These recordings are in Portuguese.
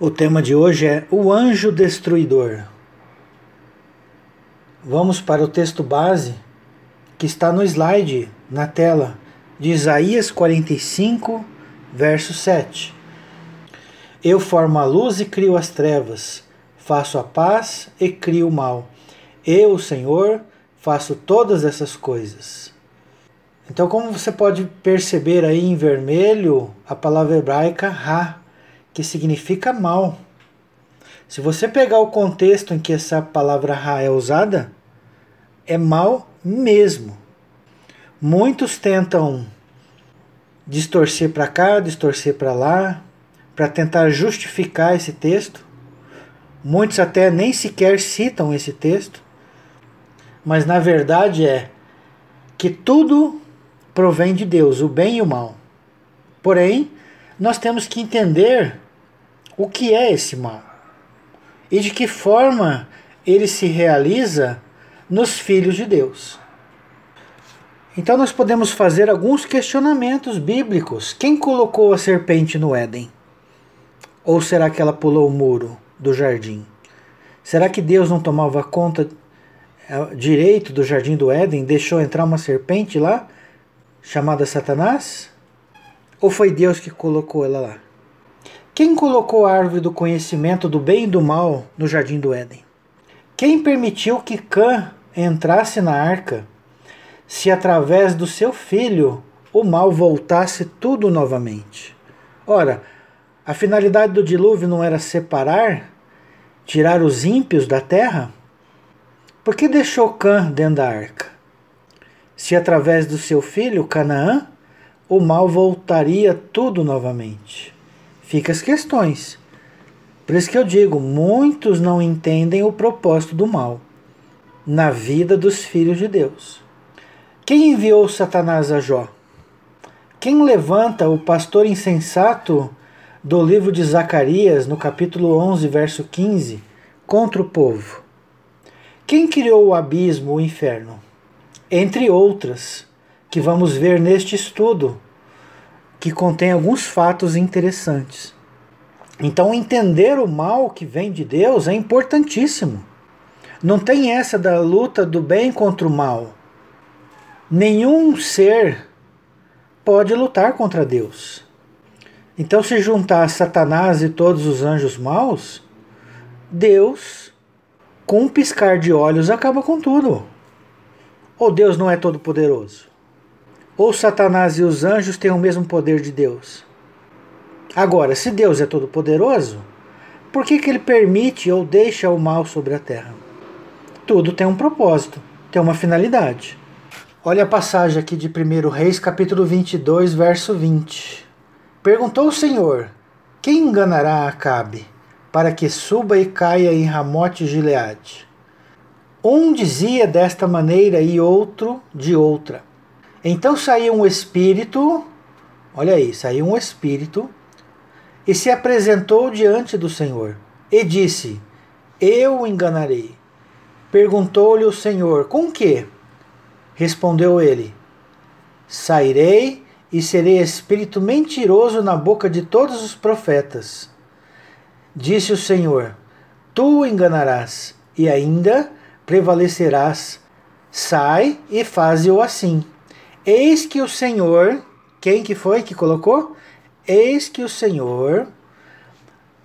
O tema de hoje é o anjo destruidor. Vamos para o texto base que está no slide, na tela, de Isaías 45, verso 7. Eu formo a luz e crio as trevas, faço a paz e crio o mal. Eu, Senhor, faço todas essas coisas. Então, como você pode perceber aí em vermelho, a palavra hebraica Ra, que significa mal. Se você pegar o contexto em que essa palavra Ra é usada, é mal mesmo. Muitos tentam distorcer para cá, distorcer para lá, para tentar justificar esse texto. Muitos até nem sequer citam esse texto, mas na verdade é que tudo provém de Deus, o bem e o mal. Porém, nós temos que entender o que é esse mal e de que forma ele se realiza nos filhos de Deus. Então nós podemos fazer alguns questionamentos bíblicos. Quem colocou a serpente no Éden? Ou será que ela pulou o muro do jardim? Será que Deus não tomava conta direito do jardim do Éden, deixou entrar uma serpente lá, chamada Satanás? Ou foi Deus que colocou ela lá? Quem colocou a árvore do conhecimento do bem e do mal no jardim do Éden? Quem permitiu que Cã entrasse na arca, se através do seu filho o mal voltasse tudo novamente? Ora, a finalidade do dilúvio não era separar, tirar os ímpios da terra? Por que deixou Cã dentro da arca? Se através do seu filho, Canaã, o mal voltaria tudo novamente? Fica as questões. Por isso que eu digo, muitos não entendem o propósito do mal na vida dos filhos de Deus. Quem enviou Satanás a Jó? Quem levanta o pastor insensato do livro de Zacarias, no capítulo 11, verso 15, contra o povo? Quem criou o abismo, o inferno? Entre outras, que vamos ver neste estudo, que contém alguns fatos interessantes. Então, entender o mal que vem de Deus é importantíssimo. Não tem essa da luta do bem contra o mal. Nenhum ser pode lutar contra Deus. Então, se juntar Satanás e todos os anjos maus, Deus, com um piscar de olhos, acaba com tudo. Ou Deus não é todo poderoso? Ou Satanás e os anjos têm o mesmo poder de Deus? Agora, se Deus é todo poderoso, por que ele permite ou deixa o mal sobre a terra? Tudo tem um propósito, tem uma finalidade. Olha a passagem aqui de 1 Reis, capítulo 22, verso 20. Perguntou o Senhor: quem enganará Acabe, para que suba e caia em Ramote-Gileade? Um dizia desta maneira e outro de outra. Então saiu um espírito, olha aí, saiu um espírito, e se apresentou diante do Senhor, e disse: eu o enganarei. Perguntou-lhe o Senhor: com que? Respondeu ele: sairei e serei espírito mentiroso na boca de todos os profetas. Disse o Senhor: tu o enganarás, e ainda prevalecerás. Sai e faze-o assim. Eis que o Senhor, quem que foi que colocou? Eis que o Senhor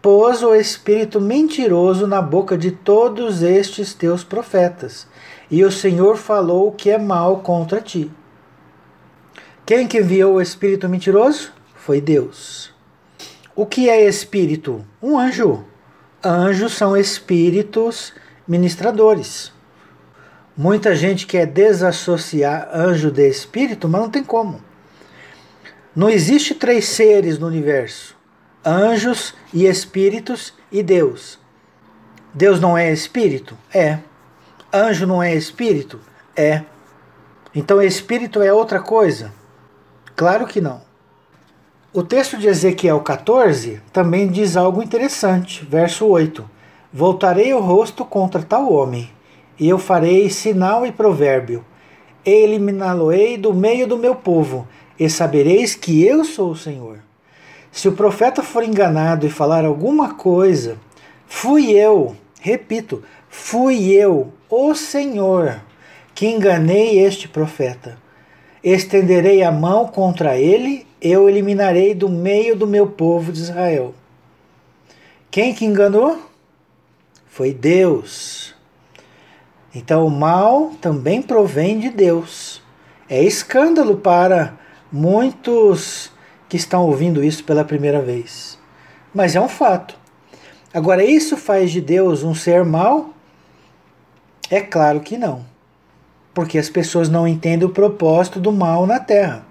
pôs o espírito mentiroso na boca de todos estes teus profetas, e o Senhor falou o que é mal contra ti. Quem que enviou o espírito mentiroso? Foi Deus. O que é espírito? Um anjo. Anjos são espíritos ministradores. Muita gente quer desassociar anjo de espírito, mas não tem como. Não existe três seres no universo: anjos e espíritos e Deus. Deus não é espírito? É. Anjo não é espírito? É. Então espírito é outra coisa? Claro que não. O texto de Ezequiel 14 também diz algo interessante. Verso 8. Voltarei o rosto contra tal homem, e eu farei sinal e provérbio, e eliminá-lo-ei do meio do meu povo, e sabereis que eu sou o Senhor. Se o profeta for enganado e falar alguma coisa, fui eu, repito, fui eu, o Senhor, que enganei este profeta. Estenderei a mão contra ele, eu eliminarei do meio do meu povo de Israel. Quem que enganou? Foi Deus. Então o mal também provém de Deus. É escândalo para muitos que estão ouvindo isso pela primeira vez. Mas é um fato. Agora, isso faz de Deus um ser mau? É claro que não. Porque as pessoas não entendem o propósito do mal na Terra.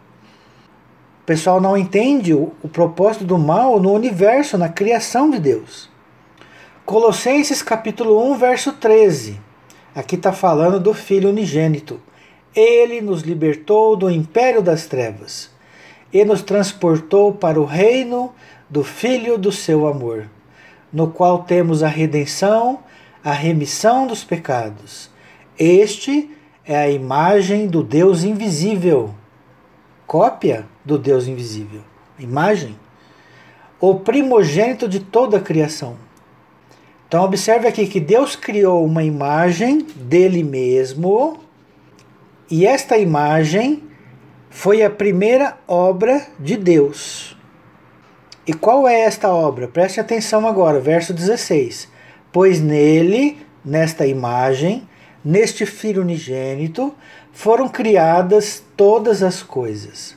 O pessoal não entende o propósito do mal no universo, na criação de Deus. Colossenses capítulo 1, verso 13. Aqui está falando do Filho unigênito. Ele nos libertou do império das trevas e nos transportou para o reino do Filho do seu amor, no qual temos a redenção, a remissão dos pecados. Este é a imagem do Deus invisível. Cópia do Deus invisível. Imagem. O primogênito de toda a criação. Então observe aqui que Deus criou uma imagem dele mesmo, e esta imagem foi a primeira obra de Deus. E qual é esta obra? Preste atenção agora, verso 16. Pois nele, nesta imagem, neste Filho unigênito, foram criadas todas as coisas,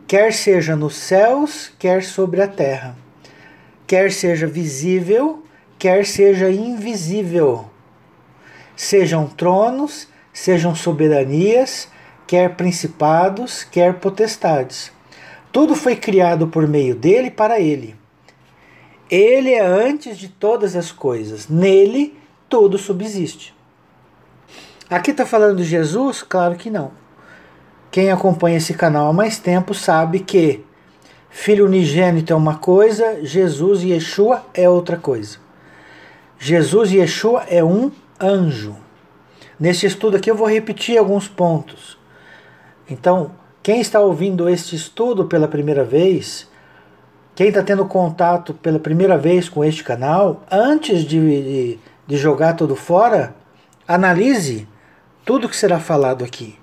quer seja nos céus, quer sobre a terra, quer seja visível, quer seja invisível, sejam tronos, sejam soberanias, quer principados, quer potestades. Tudo foi criado por meio dele e para ele. Ele é antes de todas as coisas. Nele tudo subsiste. Aqui está falando de Jesus? Claro que não. Quem acompanha esse canal há mais tempo sabe que Filho unigênito é uma coisa, Jesus e Yeshua é outra coisa. Jesus e Yeshua é um anjo. Nesse estudo aqui eu vou repetir alguns pontos. Então, quem está ouvindo este estudo pela primeira vez, quem está tendo contato pela primeira vez com este canal, antes de jogar tudo fora, analise tudo que será falado aqui.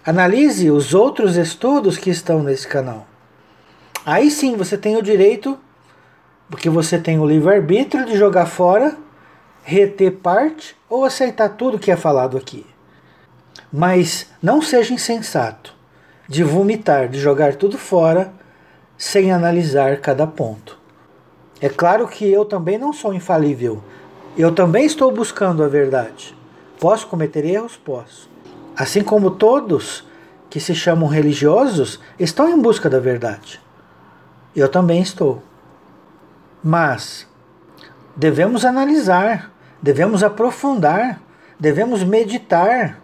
Analise os outros estudos que estão nesse canal. Aí sim você tem o direito, porque você tem o livre-arbítrio de jogar fora, reter parte ou aceitar tudo que é falado aqui. Mas não seja insensato de vomitar, de jogar tudo fora sem analisar cada ponto. É claro que eu também não sou infalível. Eu também estou buscando a verdade. Posso cometer erros? Posso. Assim como todos que se chamam religiosos estão em busca da verdade. Eu também estou. Mas devemos analisar, devemos aprofundar, devemos meditar,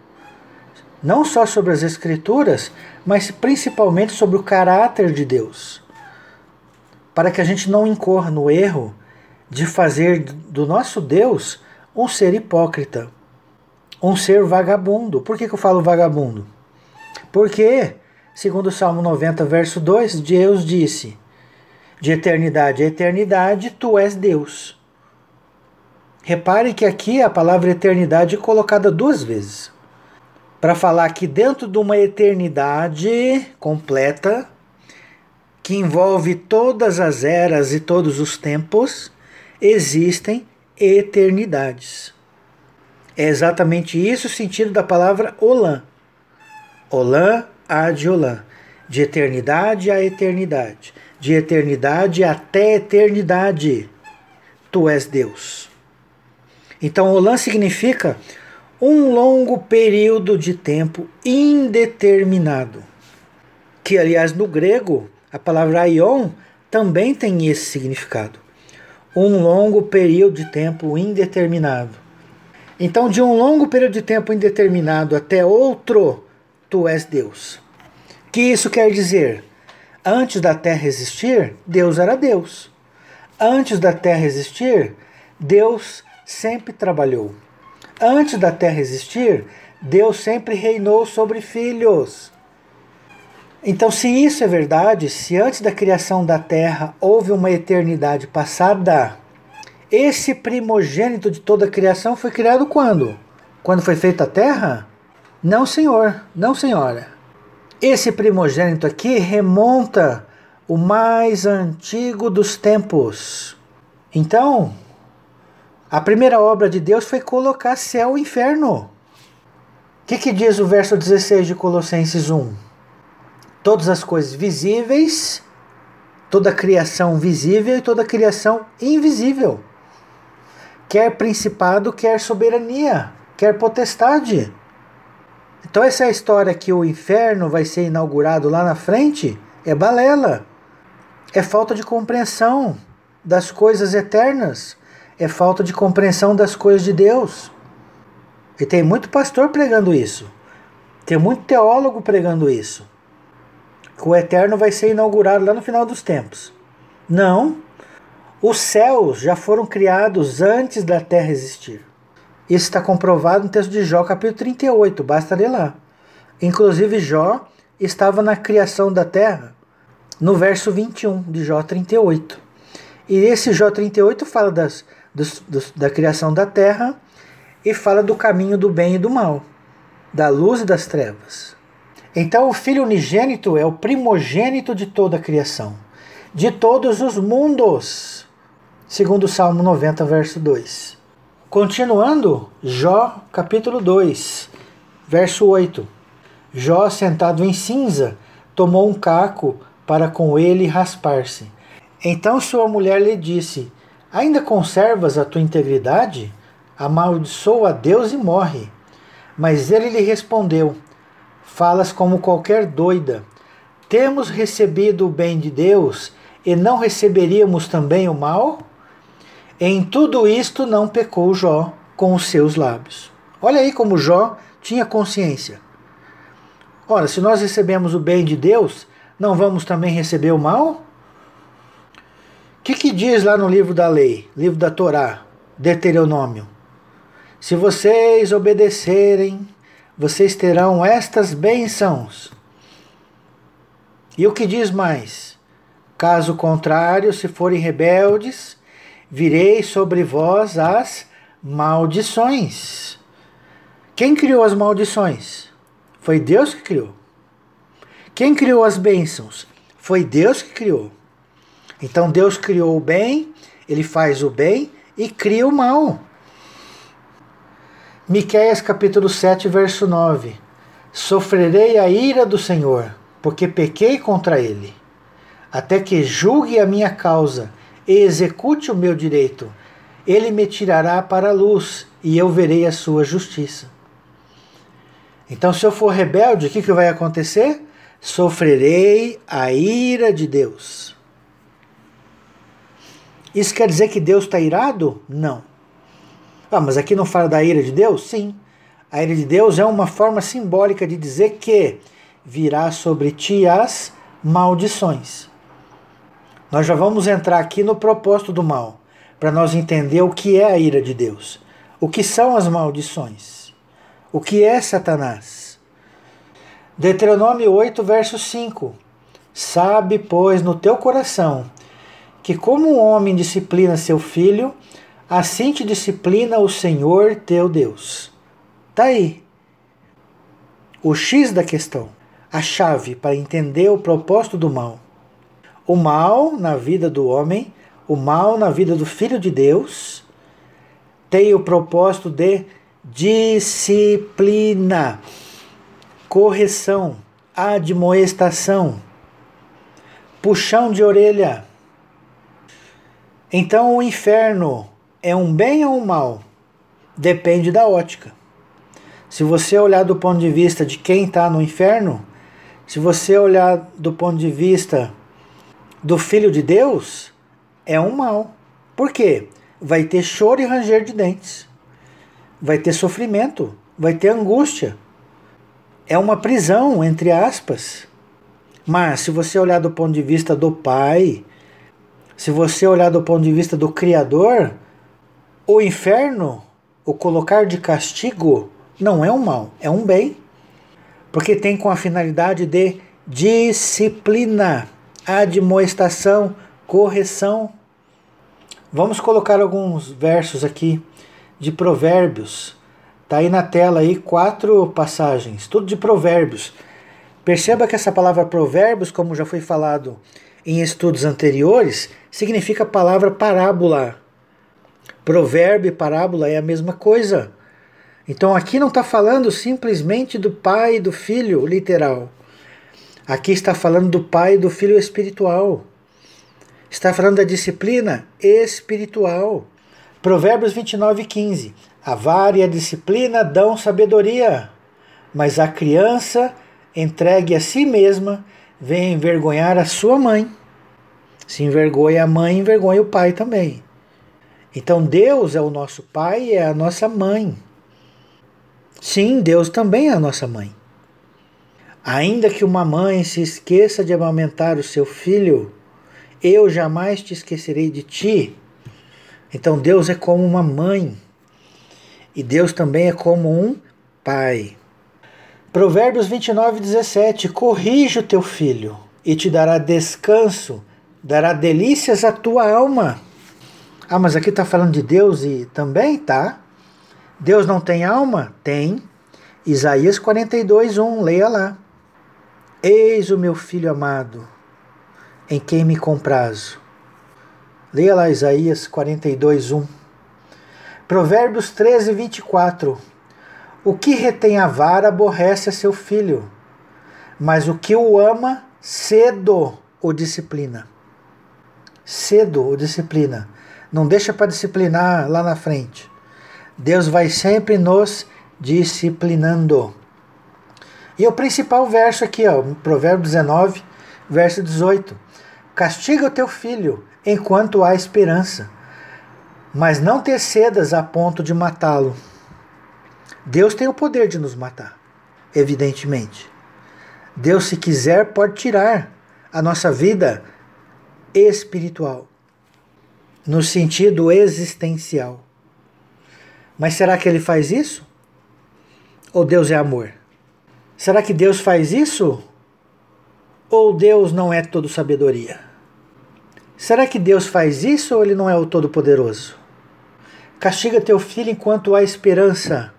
não só sobre as Escrituras, mas principalmente sobre o caráter de Deus, para que a gente não incorra no erro de fazer do nosso Deus um ser hipócrita, um ser vagabundo. Por que eu falo vagabundo? Porque, segundo o Salmo 90, verso 2, Deus disse: de eternidade a eternidade, tu és Deus. Repare que aqui a palavra eternidade é colocada duas vezes, para falar que dentro de uma eternidade completa, que envolve todas as eras e todos os tempos, existem eternidades. É exatamente isso o sentido da palavra Olam. Olam ad Olam. De eternidade a eternidade. De eternidade até eternidade. Tu és Deus. Então Olam significa um longo período de tempo indeterminado. Que, aliás, no grego, a palavra aion também tem esse significado. Um longo período de tempo indeterminado. Então, de um longo período de tempo indeterminado até outro, tu és Deus. Que isso quer dizer? Antes da terra existir, Deus era Deus. Antes da terra existir, Deus sempre trabalhou. Antes da terra existir, Deus sempre reinou sobre filhos. Então, se isso é verdade, se antes da criação da terra houve uma eternidade passada, esse primogênito de toda a criação foi criado quando? Quando foi feita a terra? Não, senhor, não, senhora. Esse primogênito aqui remonta o mais antigo dos tempos. Então, a primeira obra de Deus foi colocar céu e inferno. O que diz o verso 16 de Colossenses 1? Todas as coisas visíveis, toda a criação visível e toda a criação invisível. Quer principado, quer soberania, quer potestade. Então essa história que o inferno vai ser inaugurado lá na frente é balela. É falta de compreensão das coisas eternas. É falta de compreensão das coisas de Deus. E tem muito pastor pregando isso. Tem muito teólogo pregando isso. Que o eterno vai ser inaugurado lá no final dos tempos. Não. Os céus já foram criados antes da terra existir. Isso está comprovado no texto de Jó, capítulo 38, basta ler lá. Inclusive Jó estava na criação da terra, no verso 21 de Jó 38. E esse Jó 38 fala da criação da terra e fala do caminho do bem e do mal, da luz e das trevas. Então o Filho unigênito é o primogênito de toda a criação, de todos os mundos, segundo o Salmo 90, verso 2. Continuando, Jó, capítulo 2, verso 8. Jó, sentado em cinza, tomou um caco para com ele raspar-se. Então sua mulher lhe disse: ainda conservas a tua integridade? Amaldiçoa a Deus e morre. Mas ele lhe respondeu: falas como qualquer doida. Temos recebido o bem de Deus e não receberíamos também o mal? Em tudo isto não pecou Jó com os seus lábios. Olha aí como Jó tinha consciência. Ora, se nós recebemos o bem de Deus, não vamos também receber o mal? O que diz lá no livro da lei, livro da Torá, Deuteronômio? Se vocês obedecerem, vocês terão estas bênçãos. E o que diz mais? Caso contrário, se forem rebeldes, virei sobre vós as maldições. Quem criou as maldições? Foi Deus que criou. Quem criou as bênçãos? Foi Deus que criou. Então Deus criou o bem, Ele faz o bem e cria o mal. Miqueias capítulo 7, verso 9. Sofrerei a ira do Senhor, porque pequei contra Ele, até que julgue a minha causa e execute o meu direito. Ele me tirará para a luz e eu verei a sua justiça. Então, se eu for rebelde, o que vai acontecer? Sofrerei a ira de Deus. Isso quer dizer que Deus está irado? Não. Mas aqui não fala da ira de Deus? Sim. A ira de Deus é uma forma simbólica de dizer que virá sobre ti as maldições. Nós já vamos entrar aqui no propósito do mal, para nós entender o que é a ira de Deus. O que são as maldições? O que é Satanás? Deuteronômio 8, verso 5. Sabe, pois, no teu coração, que como um homem disciplina seu filho, assim te disciplina o Senhor teu Deus. Está aí o X da questão, a chave para entender o propósito do mal. O mal na vida do homem, o mal na vida do Filho de Deus, tem o propósito de disciplina, correção, admoestação, puxão de orelha. Então o inferno é um bem ou um mal? Depende da ótica. Se você olhar do ponto de vista de quem está no inferno, se você olhar do ponto de vista do Filho de Deus, é um mal. Por quê? Vai ter choro e ranger de dentes. Vai ter sofrimento, vai ter angústia. É uma prisão, entre aspas. Mas se você olhar do ponto de vista do Pai, se você olhar do ponto de vista do Criador, o inferno, o colocar de castigo, não é um mal, é um bem. Porque tem com a finalidade de disciplina, admoestação, correção. Vamos colocar alguns versos aqui de Provérbios. Está aí na tela aí 4 passagens, tudo de Provérbios. Perceba que essa palavra Provérbios, como já foi falado em estudos anteriores, significa a palavra parábola. Provérbio e parábola é a mesma coisa. Então aqui não está falando simplesmente do pai e do filho literal. Aqui está falando do pai e do filho espiritual. Está falando da disciplina espiritual. Provérbios 29:15. A vara e a disciplina dão sabedoria, mas a criança entregue a si mesma vem envergonhar a sua mãe. Se envergonha a mãe, envergonha o pai também. Então Deus é o nosso pai e é a nossa mãe. Sim, Deus também é a nossa mãe. Ainda que uma mãe se esqueça de amamentar o seu filho, eu jamais te esquecerei de ti. Então Deus é como uma mãe. E Deus também é como um pai. Provérbios 29:17. Corrige o teu filho e te dará descanso, dará delícias à tua alma. Ah, mas aqui está falando de Deus e também, tá? Deus não tem alma? Tem. Isaías 42:1, leia lá. Eis o meu filho amado, em quem me comprazo. Leia lá Isaías 42:1. Provérbios 13:24. O que retém a vara aborrece a seu filho, mas o que o ama, cedo o disciplina. Cedo o disciplina. Não deixa para disciplinar lá na frente. Deus vai sempre nos disciplinando. E o principal verso aqui, ó, Provérbios 19, verso 18. Castiga o teu filho enquanto há esperança, mas não te excedas a ponto de matá-lo. Deus tem o poder de nos matar, evidentemente. Deus, se quiser, pode tirar a nossa vida espiritual, no sentido existencial. Mas será que Ele faz isso? Ou Deus é amor? Será que Deus faz isso? Ou Deus não é todo sabedoria? Será que Deus faz isso ou Ele não é o Todo-Poderoso? Castiga teu filho enquanto há esperança.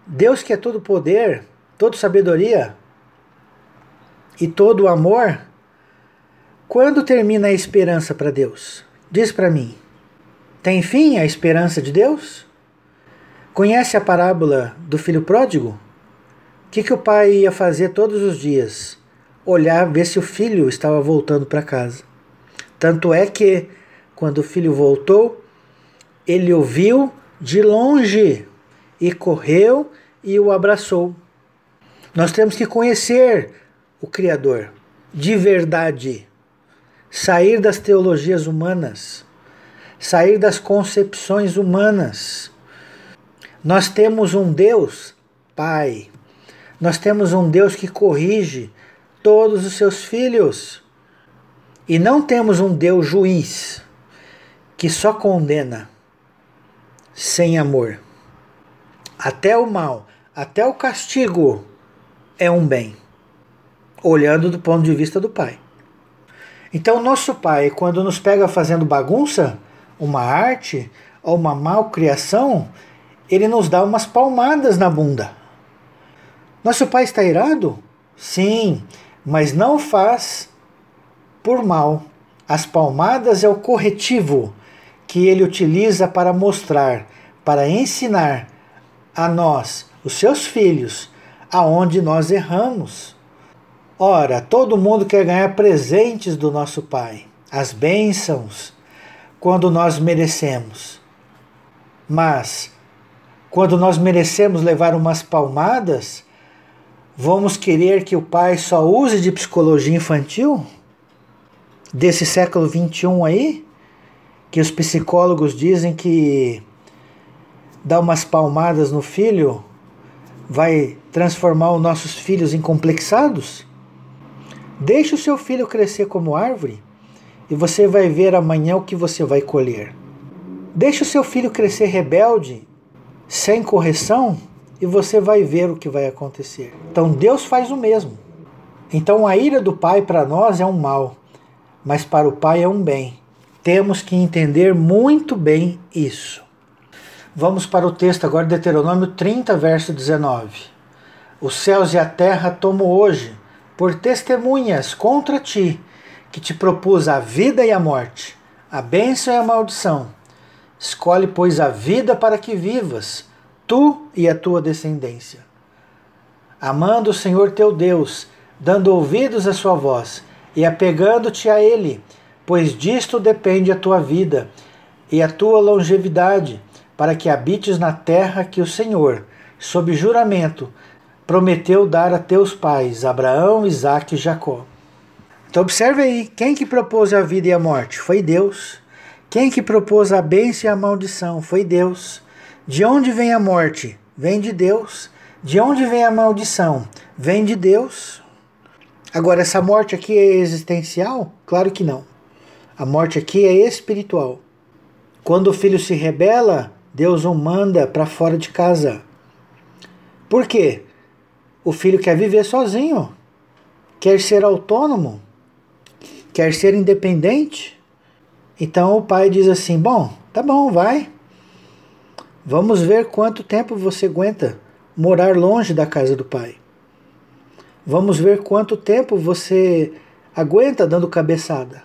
Deus, que é todo poder, toda sabedoria e todo amor, quando termina a esperança para Deus? Diz para mim. Tem fim a esperança de Deus? Conhece a parábola do filho pródigo? O que o pai ia fazer todos os dias? Olhar, ver se o filho estava voltando para casa. Tanto é que, quando o filho voltou, ele o viu de longe e correu e o abraçou. Nós temos que conhecer o Criador de verdade. Sair das teologias humanas. Sair das concepções humanas. Nós temos um Deus Pai. Nós temos um Deus que corrige todos os seus filhos. E não temos um Deus juiz que só condena sem amor. Até o mal, até o castigo é um bem, olhando do ponto de vista do Pai. Então nosso Pai, quando nos pega fazendo bagunça, uma arte ou uma malcriação, Ele nos dá umas palmadas na bunda. Nosso Pai está irado? Sim, mas não faz por mal. As palmadas é o corretivo que Ele utiliza para mostrar, para ensinar a nós, os seus filhos, aonde nós erramos. Ora, todo mundo quer ganhar presentes do nosso Pai, as bênçãos, quando nós merecemos. Mas, quando nós merecemos levar umas palmadas, vamos querer que o Pai só use de psicologia infantil? Desse século XXI aí? Que os psicólogos dizem que dar umas palmadas no filho vai transformar os nossos filhos em complexados? Deixe o seu filho crescer como árvore e você vai ver amanhã o que você vai colher. Deixe o seu filho crescer rebelde, sem correção, e você vai ver o que vai acontecer. Então Deus faz o mesmo. Então a ira do pai para nós é um mal, mas para o pai é um bem. Temos que entender muito bem isso. Vamos para o texto agora, Deuteronômio 30, verso 19. Os céus e a terra tomo hoje por testemunhas contra ti, que te propus a vida e a morte, a bênção e a maldição. Escolhe, pois, a vida para que vivas, tu e a tua descendência. Amando o Senhor teu Deus, dando ouvidos à sua voz e apegando-te a Ele, pois disto depende a tua vida e a tua longevidade, para que habites na terra que o Senhor, sob juramento, prometeu dar a teus pais, Abraão, Isaque e Jacó. Então observe aí, quem que propôs a vida e a morte? Foi Deus. Quem que propôs a bênção e a maldição? Foi Deus. De onde vem a morte? Vem de Deus. De onde vem a maldição? Vem de Deus. Agora, essa morte aqui é existencial? Claro que não. A morte aqui é espiritual. Quando o filho se rebela, Deus o manda para fora de casa. Por quê? O filho quer viver sozinho, quer ser autônomo, quer ser independente. Então o pai diz assim: bom, tá bom, vai. Vamos ver quanto tempo você aguenta morar longe da casa do pai. Vamos ver quanto tempo você aguenta dando cabeçada.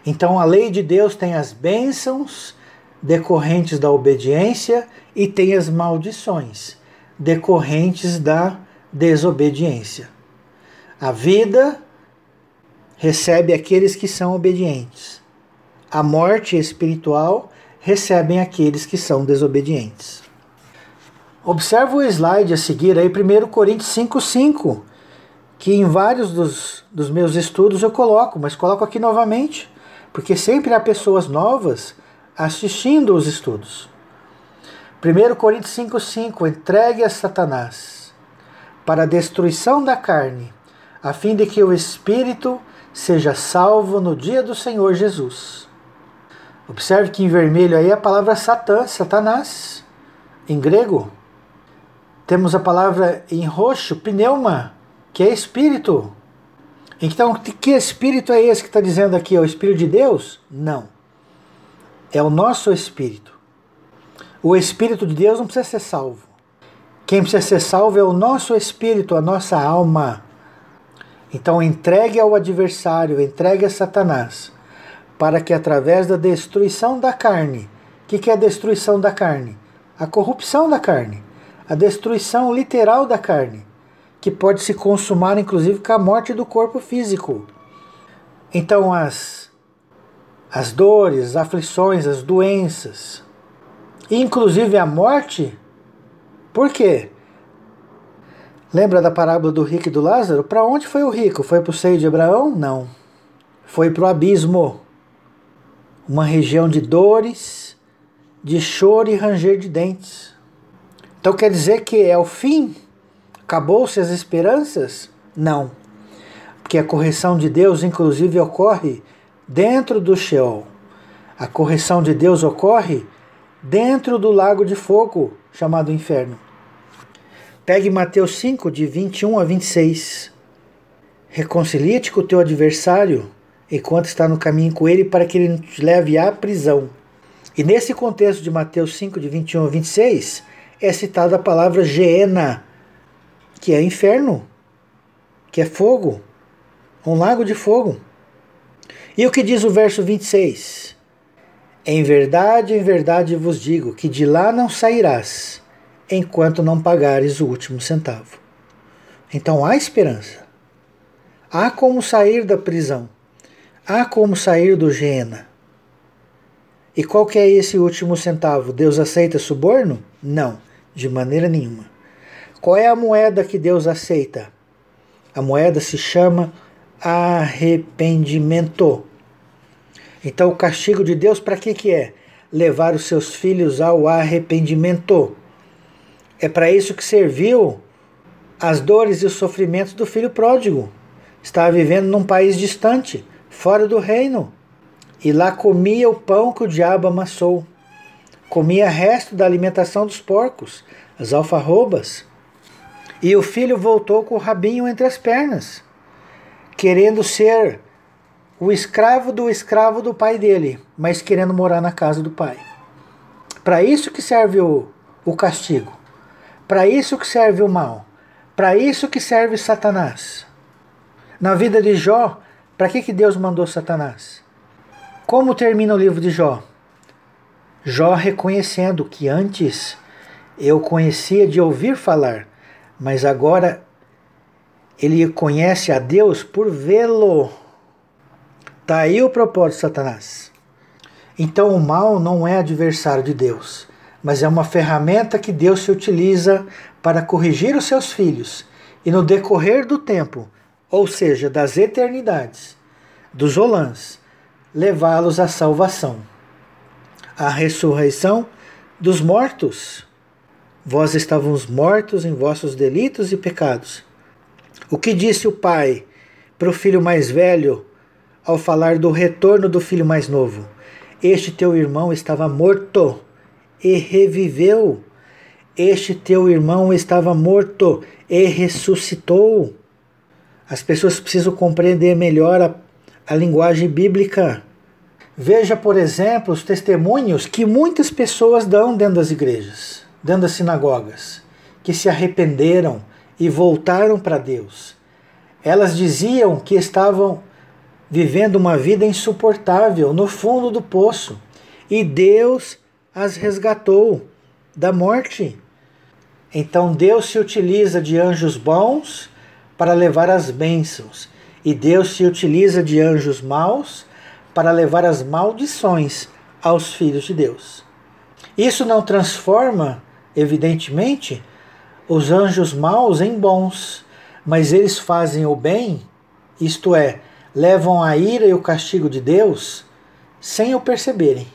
Então a lei de Deus tem as bênçãos decorrentes da obediência e tem as maldições decorrentes da desobediência. A vida recebe aqueles que são obedientes. A morte espiritual recebem aqueles que são desobedientes. Observa o slide a seguir aí, 1 Coríntios 5,5, que em vários dos meus estudos eu coloco, mas coloco aqui novamente, porque sempre há pessoas novas assistindo os estudos. 1 Coríntios 5,5: entregue a Satanás para a destruição da carne, a fim de que o espírito seja salvo no dia do Senhor Jesus. Observe que em vermelho aí a palavra Satanás, em grego. Temos a palavra em roxo, pneuma, que é espírito. Então, que espírito é esse que está dizendo aqui? É o Espírito de Deus? Não. É o nosso espírito. O Espírito de Deus não precisa ser salvo. Quem precisa ser salvo é o nosso espírito, a nossa alma. Então entregue ao adversário, entregue a Satanás, para que através da destruição da carne, o que é a destruição da carne? A corrupção da carne, a destruição literal da carne, que pode se consumar inclusive com a morte do corpo físico. Então as dores, as aflições, as doenças, inclusive a morte. Por quê? Lembra da parábola do rico e do Lázaro? Para onde foi o rico? Foi para o seio de Abraão? Não. Foi para o abismo. Uma região de dores, de choro e ranger de dentes. Então quer dizer que é o fim? Acabou-se as esperanças? Não. Porque a correção de Deus, inclusive, ocorre dentro do Sheol. A correção de Deus ocorre dentro do lago de fogo, chamado inferno. Pegue Mateus 5, de 21 a 26. Reconcilia-te com o teu adversário enquanto está no caminho com ele, para que ele não te leve à prisão. E nesse contexto de Mateus 5, de 21 a 26, é citada a palavra Geena, que é inferno, que é fogo, um lago de fogo. E o que diz o verso 26? Em verdade vos digo, que de lá não sairás, enquanto não pagares o último centavo. Então há esperança. Há como sair da prisão. Há como sair do Geena. E qual que é esse último centavo? Deus aceita suborno? Não, de maneira nenhuma. Qual é a moeda que Deus aceita? A moeda se chama arrependimento. Então o castigo de Deus para que é? Levar os seus filhos ao arrependimento. É para isso que serviu as dores e os sofrimentos do filho pródigo. Estava vivendo num país distante, fora do reino. E lá comia o pão que o diabo amassou. Comia resto da alimentação dos porcos, as alfarrobas. E o filho voltou com o rabinho entre as pernas. querendo ser o escravo do pai dele, mas querendo morar na casa do pai. Para isso que serve o castigo. Para isso que serve o mal. Para isso que serve Satanás. Na vida de Jó, para que Deus mandou Satanás? Como termina o livro de Jó? Jó reconhecendo que antes eu conhecia de ouvir falar, mas agora ele conhece a Deus por vê-lo. Está aí o propósito de Satanás. Então o mal não é adversário de Deus, mas é uma ferramenta que Deus se utiliza para corrigir os seus filhos e no decorrer do tempo, ou seja, das eternidades, dos olãs, levá-los à salvação, à ressurreição dos mortos. Vós estávamos mortos em vossos delitos e pecados. O que disse o pai para o filho mais velho ao falar do retorno do filho mais novo? Este teu irmão estava morto e reviveu. Este teu irmão estava morto e ressuscitou. As pessoas precisam compreender melhor a linguagem bíblica. Veja, por exemplo, os testemunhos que muitas pessoas dão dentro das igrejas, dentro das sinagogas, que se arrependeram e voltaram para Deus. Elas diziam que estavam vivendo uma vida insuportável no fundo do poço e Deus as resgatou da morte. Então Deus se utiliza de anjos bons para levar as bênçãos e Deus se utiliza de anjos maus para levar as maldições aos filhos de Deus. Isso não transforma, evidentemente, os anjos maus em bons, mas eles fazem o bem, isto é, levam a ira e o castigo de Deus sem o perceberem.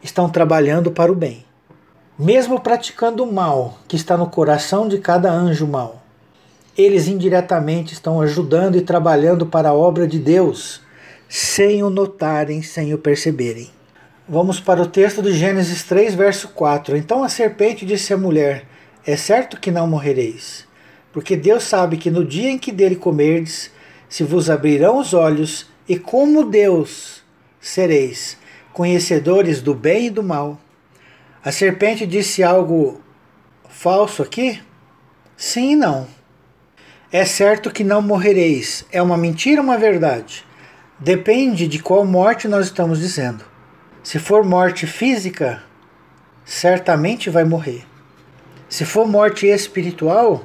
Estão trabalhando para o bem. Mesmo praticando o mal que está no coração de cada anjo mau, eles indiretamente estão ajudando e trabalhando para a obra de Deus, sem o notarem, sem o perceberem. Vamos para o texto de Gênesis 3, verso 4. Então a serpente disse à mulher: é certo que não morrereis, porque Deus sabe que no dia em que dele comerdes, se vos abrirão os olhos, e como Deus sereis, conhecedores do bem e do mal. A serpente disse algo falso aqui? Sim e não. É certo que não morrereis. É uma mentira ou uma verdade? Depende de qual morte nós estamos dizendo. Se for morte física, certamente vai morrer. Se for morte espiritual,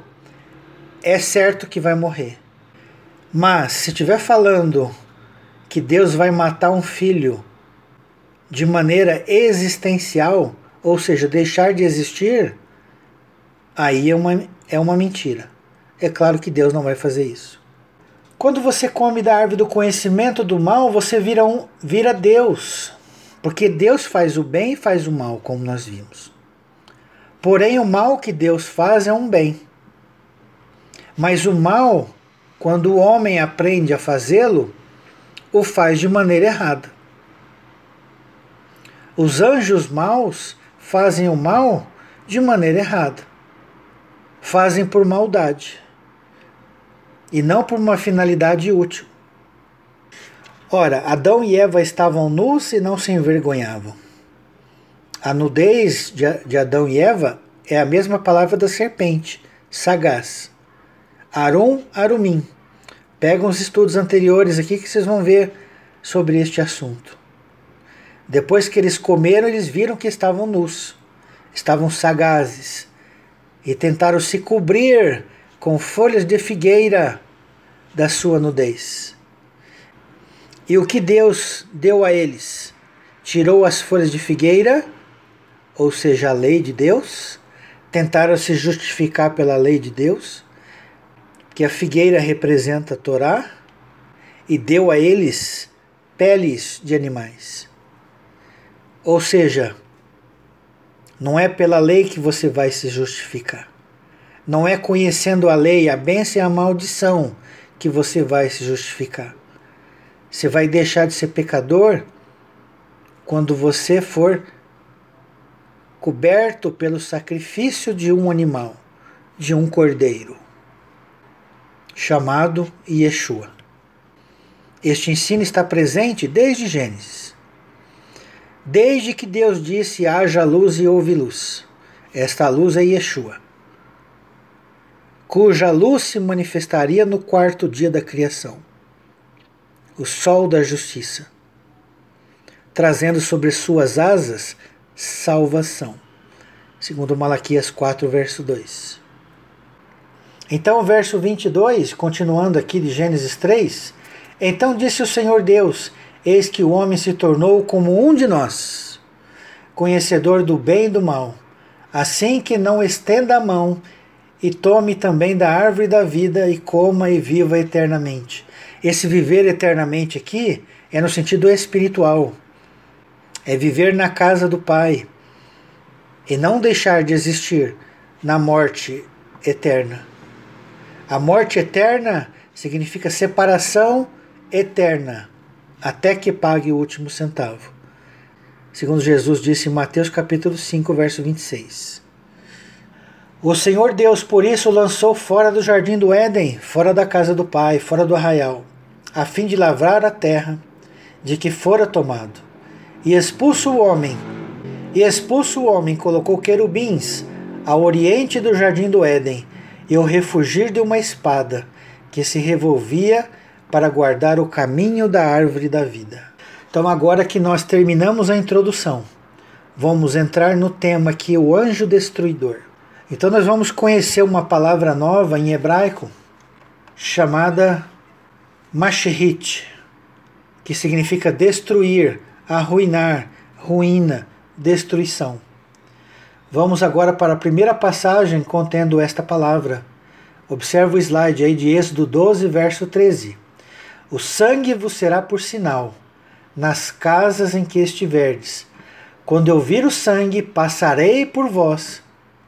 é certo que vai morrer. Mas se estiver falando que Deus vai matar um filho de maneira existencial, ou seja, deixar de existir, aí é uma mentira. É claro que Deus não vai fazer isso. Quando você come da árvore do conhecimento do mal, você vira Deus. Porque Deus faz o bem e faz o mal, como nós vimos. Porém, o mal que Deus faz é um bem. Mas o mal, quando o homem aprende a fazê-lo, o faz de maneira errada. Os anjos maus fazem o mal de maneira errada. Fazem por maldade. E não por uma finalidade útil. Ora, Adão e Eva estavam nus e não se envergonhavam. A nudez de Adão e Eva é a mesma palavra da serpente, sagaz. Arum, arumim. Pegam os estudos anteriores aqui que vocês vão ver sobre este assunto. Depois que eles comeram, eles viram que estavam nus, estavam sagazes e tentaram se cobrir com folhas de figueira da sua nudez. E o que Deus deu a eles? Tirou as folhas de figueira, ou seja, a lei de Deus, tentaram se justificar pela lei de Deus, que a figueira representa a Torá, e deu a eles peles de animais. Ou seja, não é pela lei que você vai se justificar. Não é conhecendo a lei, a bênção e a maldição que você vai se justificar. Você vai deixar de ser pecador quando você for coberto pelo sacrifício de um animal, de um cordeiro, chamado Yeshua. Este ensino está presente desde Gênesis. Desde que Deus disse: haja luz e houve luz. Esta luz é Yeshua, cuja luz se manifestaria no quarto dia da criação, o sol da justiça, trazendo sobre suas asas salvação. Segundo Malaquias 4, verso 2. Então o verso 22, continuando aqui de Gênesis 3, então disse o Senhor Deus: eis que o homem se tornou como um de nós, conhecedor do bem e do mal, assim que não estenda a mão e tome também da árvore da vida e coma e viva eternamente. Esse viver eternamente aqui é no sentido espiritual. É viver na casa do Pai e não deixar de existir na morte eterna. A morte eterna significa separação eterna, até que pague o último centavo. Segundo Jesus disse em Mateus capítulo 5, verso 26. O Senhor Deus, por isso, lançou fora do jardim do Éden, fora da casa do Pai, fora do arraial, a fim de lavrar a terra de que fora tomado. E expulso o homem, colocou querubins ao oriente do jardim do Éden, e o refugir de uma espada que se revolvia para guardar o caminho da árvore da vida. Então, agora que nós terminamos a introdução, vamos entrar no tema aqui, o anjo destruidor. Então nós vamos conhecer uma palavra nova em hebraico chamada Mashihit, que significa destruir, arruinar, ruína, destruição. Vamos agora para a primeira passagem contendo esta palavra. Observa o slide aí de Êxodo 12, verso 13. O sangue vos será por sinal nas casas em que estiverdes. Quando eu vir o sangue, passarei por vós.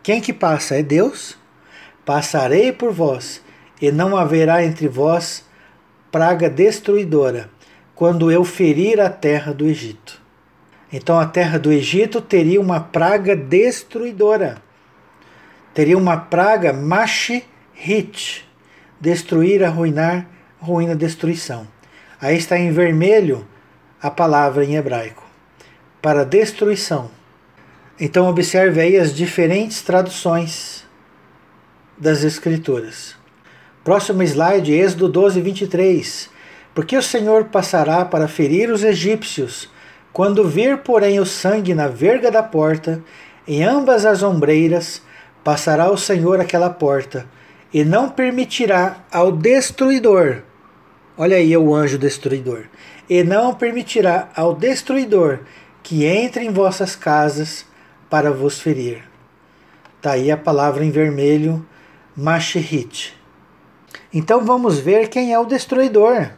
Quem que passa? É Deus? Passarei por vós, e não haverá entre vós praga destruidora, quando eu ferir a terra do Egito. Então a terra do Egito teria uma praga destruidora. Teria uma praga Mashihit, destruir, arruinar, ruína, destruição. Aí está em vermelho a palavra em hebraico, para destruição. Então observe aí as diferentes traduções das Escrituras. Próximo slide, Êxodo 12, 23. Porque o Senhor passará para ferir os egípcios, quando vir, porém, o sangue na verga da porta, em ambas as ombreiras, passará o Senhor aquela porta, e não permitirá ao destruidor, olha aí o anjo destruidor, e não permitirá ao destruidor que entre em vossas casas para vos ferir. Está aí a palavra em vermelho, Mashihit. Então vamos ver quem é o destruidor,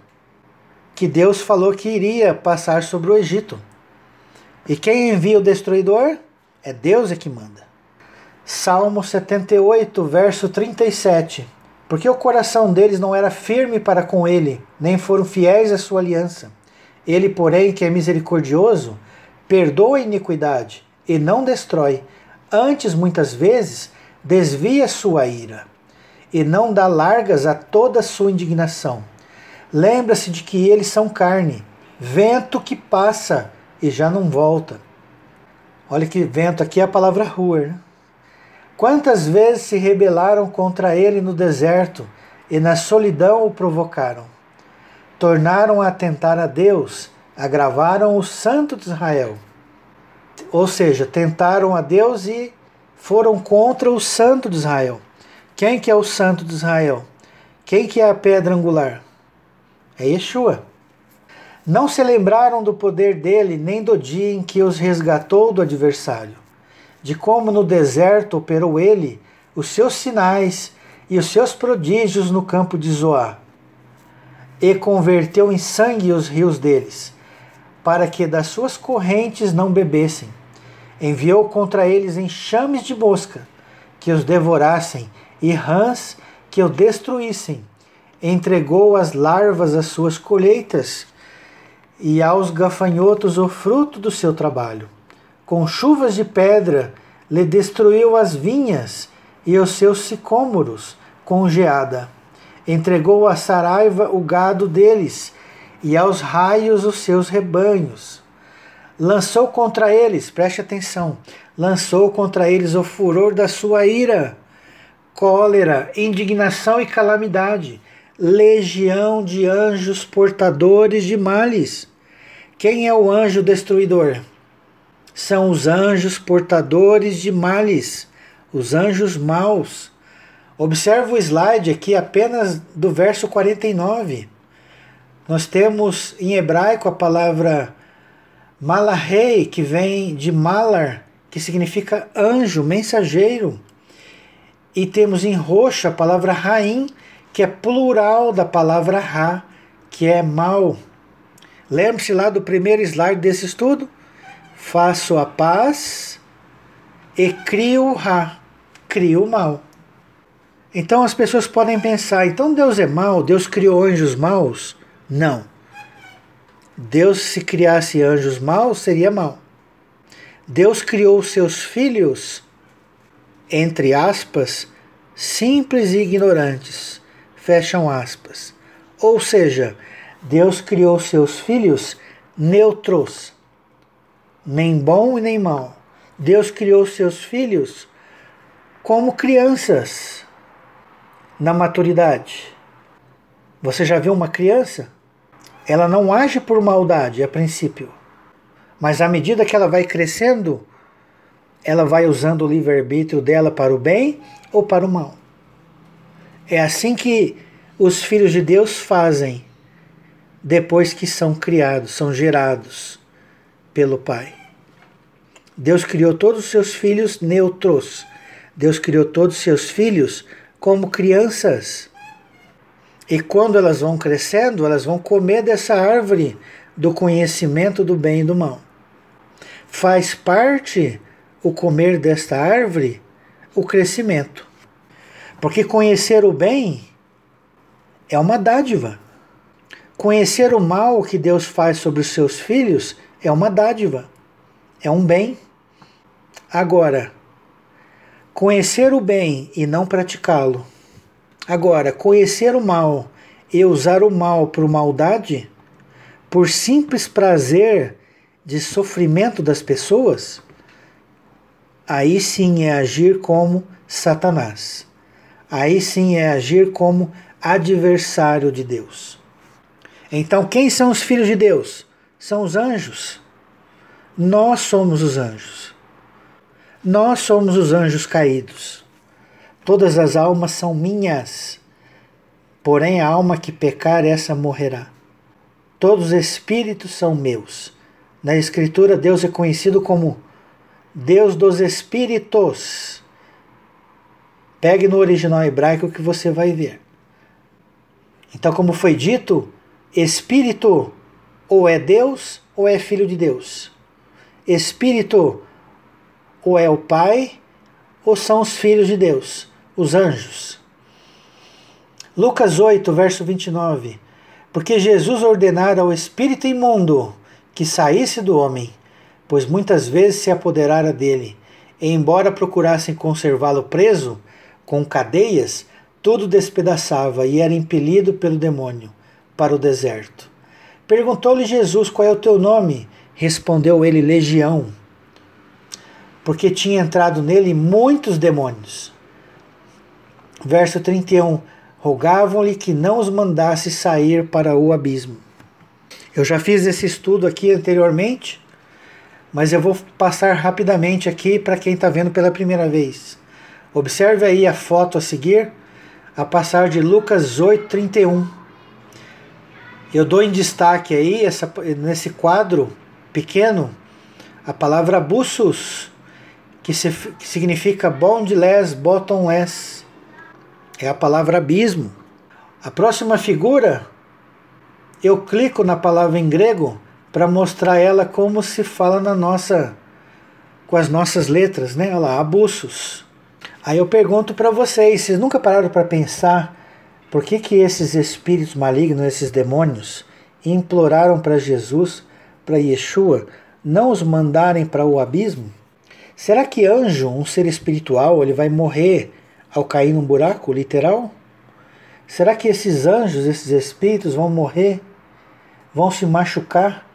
que Deus falou que iria passar sobre o Egito. E quem envia o destruidor? É Deus que manda. Salmo 78, verso 37. Porque o coração deles não era firme para com ele, nem foram fiéis à sua aliança. Ele, porém, que é misericordioso, perdoa a iniquidade e não destrói. Antes, muitas vezes, desvia sua ira e não dá largas a toda a sua indignação. Lembra-se de que eles são carne, vento que passa e já não volta. Olha que vento, aqui é a palavra ruer. Quantas vezes se rebelaram contra ele no deserto e na solidão o provocaram. Tornaram a atentar a Deus, agravaram o Santo de Israel. Ou seja, tentaram a Deus e foram contra o Santo de Israel. Quem que é o Santo de Israel? Quem que é a pedra angular? É Yeshua. Não se lembraram do poder dele, nem do dia em que os resgatou do adversário, de como no deserto operou ele os seus sinais e os seus prodígios no campo de Zoá, e converteu em sangue os rios deles, para que das suas correntes não bebessem. Enviou contra eles enxames de mosca, que os devorassem, e rãs que o destruíssem. Entregou as larvas às suas colheitas, e aos gafanhotos o fruto do seu trabalho. Com chuvas de pedra lhe destruiu as vinhas e os seus sicômoros com geada. Entregou à saraiva o gado deles, e aos raios os seus rebanhos. Lançou contra eles, preste atenção, lançou contra eles o furor da sua ira, cólera, indignação e calamidade, legião de anjos portadores de males. Quem é o anjo destruidor? São os anjos portadores de males, os anjos maus. Observa o slide aqui apenas do verso 49. Nós temos em hebraico a palavra malahei, que vem de malar, que significa anjo, mensageiro. E temos em roxo a palavra raim, que é plural da palavra ra, que é mal. Lembre-se lá do primeiro slide desse estudo? Faço a paz e crio ra, crio o mal. Então as pessoas podem pensar, então Deus é mau? Deus criou anjos maus? Não. Deus, se criasse anjos maus, seria mau. Deus criou seus filhos, entre aspas, simples e ignorantes, fecham aspas. Ou seja, Deus criou seus filhos neutros, nem bom e nem mal. Deus criou seus filhos como crianças na maturidade. Você já viu uma criança? Ela não age por maldade a princípio, mas à medida que ela vai crescendo, ela vai usando o livre-arbítrio dela para o bem ou para o mal. É assim que os filhos de Deus fazem depois que são criados, são gerados pelo Pai. Deus criou todos os seus filhos neutros. Deus criou todos os seus filhos como crianças. E quando elas vão crescendo, elas vão comer dessa árvore do conhecimento do bem e do mal. Faz parte o comer desta árvore o crescimento. Porque conhecer o bem é uma dádiva. Conhecer o mal que Deus faz sobre os seus filhos é uma dádiva. É um bem. Agora, conhecer o bem e não praticá-lo. Agora, conhecer o mal e usar o mal por maldade, por simples prazer de sofrimento das pessoas, aí sim é agir como Satanás. Aí sim é agir como adversário de Deus. Então, quem são os filhos de Deus? São os anjos. Nós somos os anjos. Nós somos os anjos caídos. Todas as almas são minhas, porém a alma que pecar, essa morrerá. Todos os espíritos são meus. Na Escritura, Deus é conhecido como Deus dos Espíritos. Pegue no original hebraico que você vai ver. Então, como foi dito, Espírito ou é Deus ou é filho de Deus. Espírito ou é o Pai ou são os filhos de Deus, os anjos. Lucas 8, verso 29. Porque Jesus ordenara ao espírito imundo que saísse do homem, pois muitas vezes se apoderara dele, e embora procurassem conservá-lo preso, com cadeias, tudo despedaçava e era impelido pelo demônio para o deserto. Perguntou-lhe Jesus, qual é o teu nome? Respondeu ele, Legião, porque tinha entrado nele muitos demônios. Verso 31. Rogavam-lhe que não os mandasse sair para o abismo. Eu já fiz esse estudo aqui anteriormente, mas eu vou passar rapidamente aqui para quem está vendo pela primeira vez. Observe aí a foto a seguir, a passar de Lucas 8:31. Eu dou em destaque aí, nesse quadro pequeno, a palavra abussos, que significa bottomless, bottomless. É a palavra abismo. A próxima figura, eu clico na palavra em grego para mostrar ela como se fala com as nossas letras, né? Olha lá, abussos. Aí eu pergunto para vocês nunca pararam para pensar por que esses espíritos malignos, esses demônios, imploraram para Jesus, para Yeshua, não os mandarem para o abismo? Será que anjo, um ser espiritual, ele vai morrer ao cair num buraco, literal? Será que esses anjos, esses espíritos vão morrer vão se machucar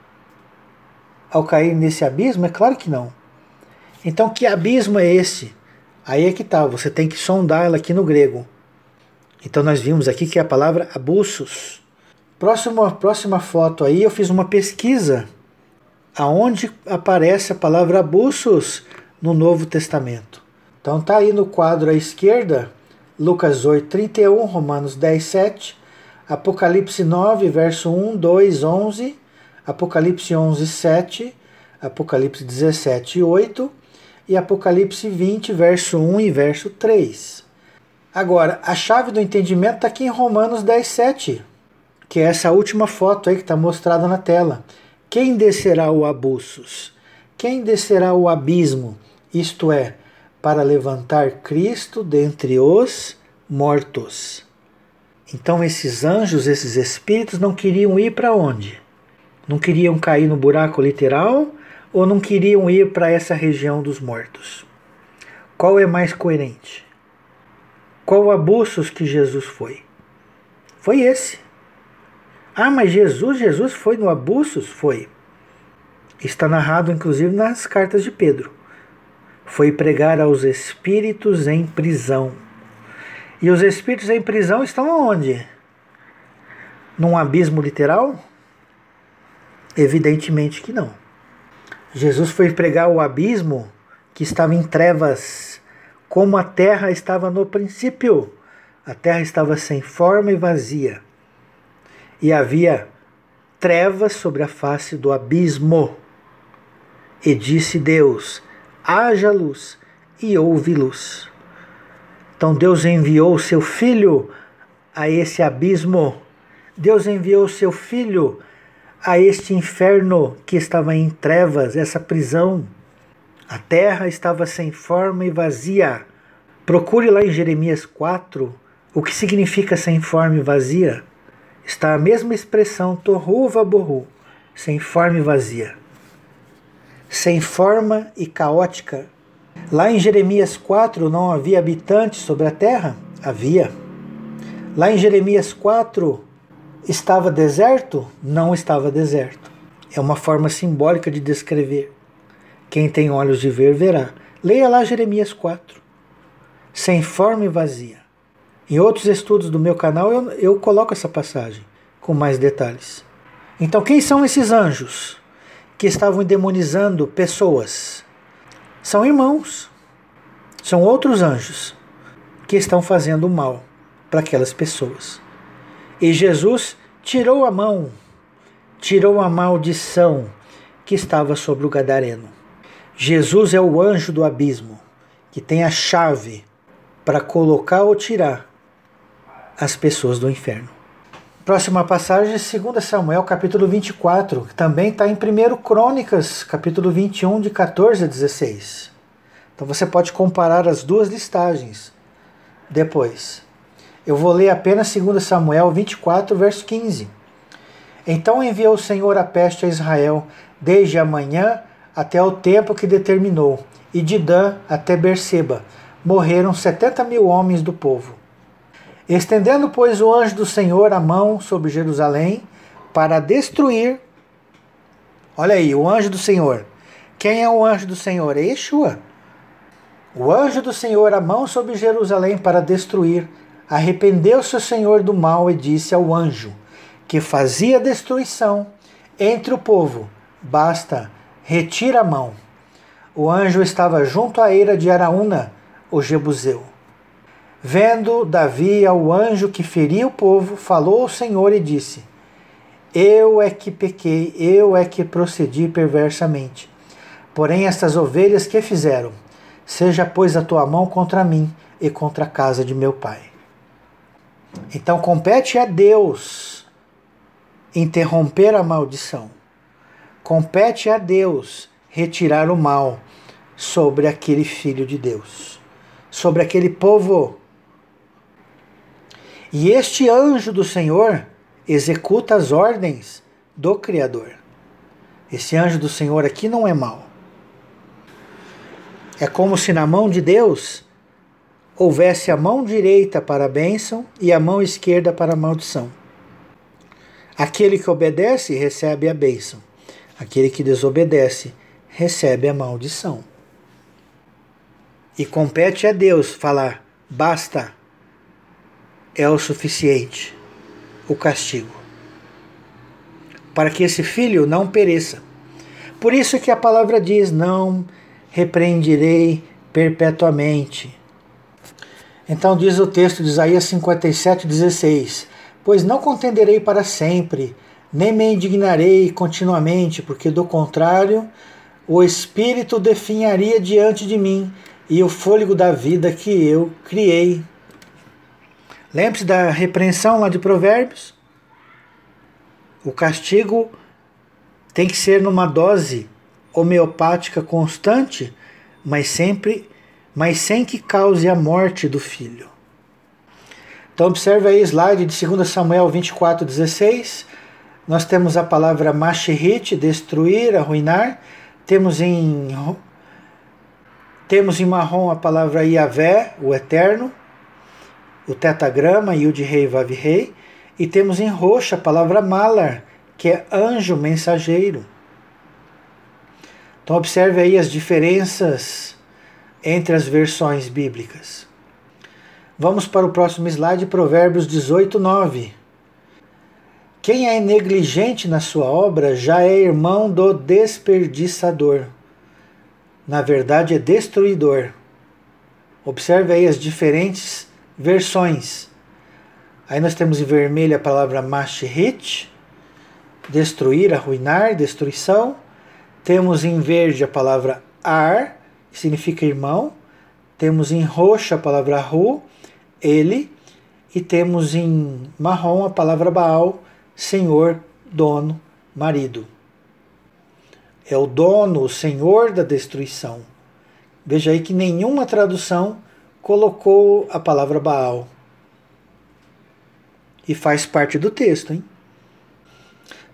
ao cair nesse abismo? É claro que não. Então, que abismo é esse? Aí é que tá, você tem que sondá-la aqui no grego. Então nós vimos aqui que é a palavra abussos. Próxima foto aí, eu fiz uma pesquisa aonde aparece a palavra abussos no Novo Testamento. Então tá aí no quadro à esquerda, Lucas 8:31, Romanos 10:7, Apocalipse 9, verso 1, 2, 11, Apocalipse 11:7, Apocalipse 17:8 e Apocalipse 20, verso 1 e verso 3. Agora, a chave do entendimento está aqui em Romanos 10:7, que é essa última foto aí que está mostrada na tela. Quem descerá o abussos? Quem descerá o abismo? Isto é, para levantar Cristo dentre os mortos. Então esses anjos, esses espíritos não queriam ir para onde? Não queriam cair no buraco literal ou não queriam ir para essa região dos mortos? Qual é mais coerente? Qual abussos que Jesus foi? Foi esse. Ah, mas Jesus foi no abussos? Foi. Está narrado inclusive nas cartas de Pedro. Foi pregar aos espíritos em prisão. E os espíritos em prisão estão aonde? Num abismo literal? Evidentemente que não. Jesus foi pregar o abismo que estava em trevas, como a terra estava no princípio. A terra estava sem forma e vazia. E havia trevas sobre a face do abismo. E disse Deus: haja luz, e houve luz. Então Deus enviou o seu Filho a esse abismo. Deus enviou o seu Filho a este inferno que estava em trevas, essa prisão. A terra estava sem forma e vazia. Procure lá em Jeremias 4 o que significa sem forma e vazia. Está a mesma expressão, tohu vabohu, sem forma e vazia. Sem forma e caótica. Lá em Jeremias 4 não havia habitantes sobre a terra? Havia. Lá em Jeremias 4 estava deserto? Não estava deserto. É uma forma simbólica de descrever. Quem tem olhos de ver, verá. Leia lá Jeremias 4. Sem forma e vazia. Em outros estudos do meu canal eu coloco essa passagem com mais detalhes. Então quem são esses anjos que estavam endemonizando pessoas? São irmãos. São outros anjos que estão fazendo mal para aquelas pessoas. E Jesus tirou a mão, tirou a maldição que estava sobre o gadareno. Jesus é o anjo do abismo, que tem a chave para colocar ou tirar as pessoas do inferno. Próxima passagem, 2 Samuel, capítulo 24, que também está em 1 Crônicas, capítulo 21, de 14 a 16. Então você pode comparar as duas listagens depois. Eu vou ler apenas 2 Samuel 24, verso 15. Então enviou o Senhor a peste a Israel, desde a manhã até o tempo que determinou, e de Dan até Berseba. Morreram 70.000 homens do povo. Estendendo, pois, o anjo do Senhor a mão sobre Jerusalém para destruir. Olha aí, o anjo do Senhor. Quem é o anjo do Senhor? É Yeshua. O anjo do Senhor a mão sobre Jerusalém para destruir. Arrependeu-se o Senhor do mal e disse ao anjo que fazia destruição entre o povo: basta, retira a mão. O anjo estava junto à eira de Araúna, o Jebuseu. Vendo Davi ao anjo que feria o povo, falou ao Senhor e disse: eu é que pequei, eu é que procedi perversamente. Porém estas ovelhas que fizeram? Seja, pois, a tua mão contra mim e contra a casa de meu pai. Então compete a Deus interromper a maldição. Compete a Deus retirar o mal sobre aquele filho de Deus, sobre aquele povo. E este anjo do Senhor executa as ordens do Criador. Esse anjo do Senhor aqui não é mau. É como se na mão de Deus houvesse a mão direita para a bênção e a mão esquerda para a maldição. Aquele que obedece recebe a bênção. Aquele que desobedece recebe a maldição. E compete a Deus falar: basta, é o suficiente o castigo, para que esse filho não pereça. Por isso que a palavra diz: não repreenderei perpetuamente. Então diz o texto de Isaías 57:16: pois não contenderei para sempre, nem me indignarei continuamente, porque do contrário, o espírito definharia diante de mim, e o fôlego da vida que eu criei. Lembre-se da repreensão lá de Provérbios? O castigo tem que ser numa dose homeopática constante, mas sem que cause a morte do filho. Então observe aí o slide de 2 Samuel 24:16. Nós temos a palavra Masherit, destruir, arruinar. Temos em marrom a palavra Yavé, o eterno, o tetagrama, Yud-Rei, Vav-Rei. E temos em roxo a palavra Malar, que é anjo mensageiro. Então observe aí as diferenças entre as versões bíblicas. Vamos para o próximo slide, Provérbios 18:9. Quem é negligente na sua obra já é irmão do desperdiçador. Na verdade é destruidor. Observe aí as diferentes versões. Aí nós temos em vermelho a palavra Masherit, destruir, arruinar, destruição. Temos em verde a palavra Ar, que significa irmão. Temos em roxo a palavra Ru, ele. E temos em marrom a palavra Baal, senhor, dono, marido. É o dono, o senhor da destruição. Veja aí que nenhuma tradução colocou a palavra Baal. E faz parte do texto, hein?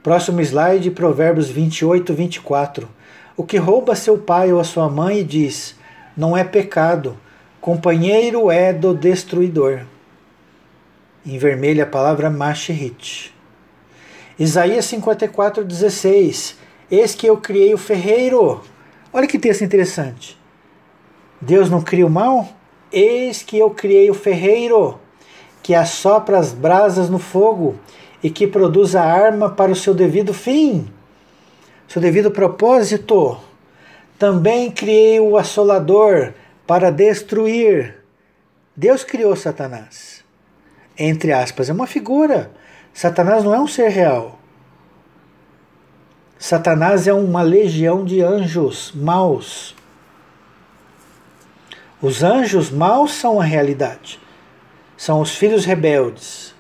Próximo slide, Provérbios 28:24. O que rouba seu pai ou a sua mãe e diz: não é pecado, companheiro é do destruidor. Em vermelho a palavra Masherit. Isaías 54:16. Eis que eu criei o ferreiro. Olha que texto interessante. Deus não cria o mal? Eis que eu criei o ferreiro, que assopra as brasas no fogo e que produz a arma para o seu devido fim, seu devido propósito. Também criei o assolador para destruir. Deus criou Satanás. Entre aspas, é uma figura. Satanás não é um ser real. Satanás é uma legião de anjos maus. Os anjos maus são a realidade. São os filhos rebeldes.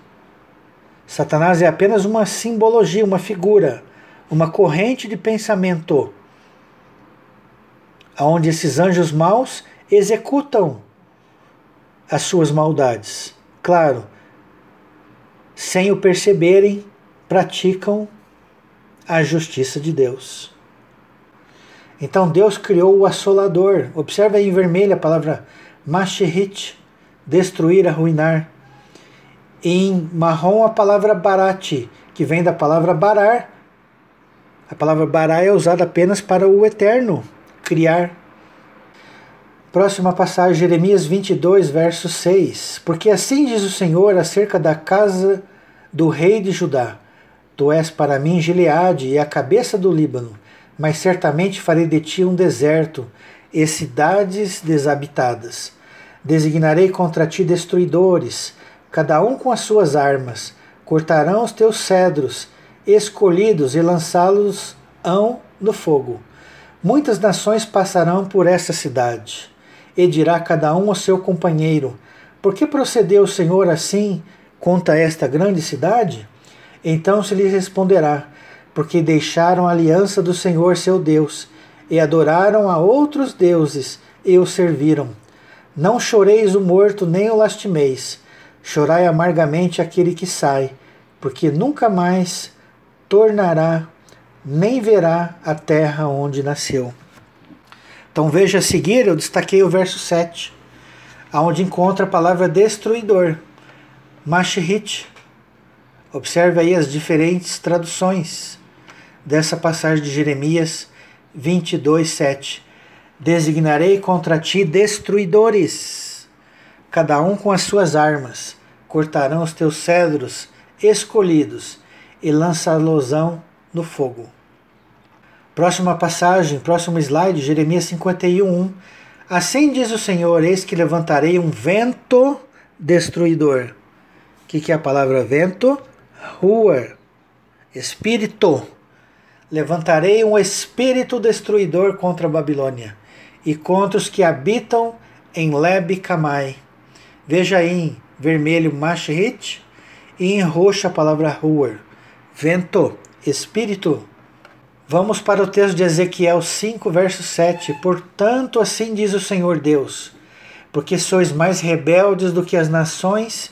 Satanás é apenas uma simbologia, uma figura, uma corrente de pensamento, onde esses anjos maus executam as suas maldades. Claro, sem o perceberem, praticam a justiça de Deus. Então Deus criou o assolador. Observa aí em vermelho a palavra Masherit, destruir, arruinar. Em marrom a palavra Barate, que vem da palavra barar. A palavra barar é usada apenas para o eterno, criar. Próxima passagem, Jeremias 22, verso 6. Porque assim diz o Senhor acerca da casa do rei de Judá: tu és para mim Gileade e a cabeça do Líbano, mas certamente farei de ti um deserto e cidades desabitadas. Designarei contra ti destruidores, cada um com as suas armas, cortarão os teus cedros escolhidos e lançá-los-ão no fogo. Muitas nações passarão por essa cidade, e dirá cada um ao seu companheiro: por que procedeu o Senhor assim contra esta grande cidade? Então se lhe responderá: porque deixaram a aliança do Senhor seu Deus, e adoraram a outros deuses, e os serviram. Não choreis o morto, nem o lastimeis. Chorai amargamente aquele que sai, porque nunca mais tornará, nem verá a terra onde nasceu. Então veja a seguir, eu destaquei o verso 7, onde encontra a palavra destruidor, Masherit. Observe aí as diferentes traduções dessa passagem de Jeremias 22:7. Designarei contra ti destruidores, cada um com as suas armas, cortarão os teus cedros escolhidos e lançá-los-ão no fogo. Próxima passagem, próximo slide, Jeremias 51:1. Assim diz o Senhor, eis que levantarei um vento destruidor. O que é a palavra vento? Ruar, espírito. Levantarei um espírito destruidor contra a Babilônia e contra os que habitam em Leb-Camai. Veja aí em vermelho Mashrit e em roxo a palavra Ruar, vento, espírito. Vamos para o texto de Ezequiel 5, verso 7. Portanto, assim diz o Senhor Deus, porque sois mais rebeldes do que as nações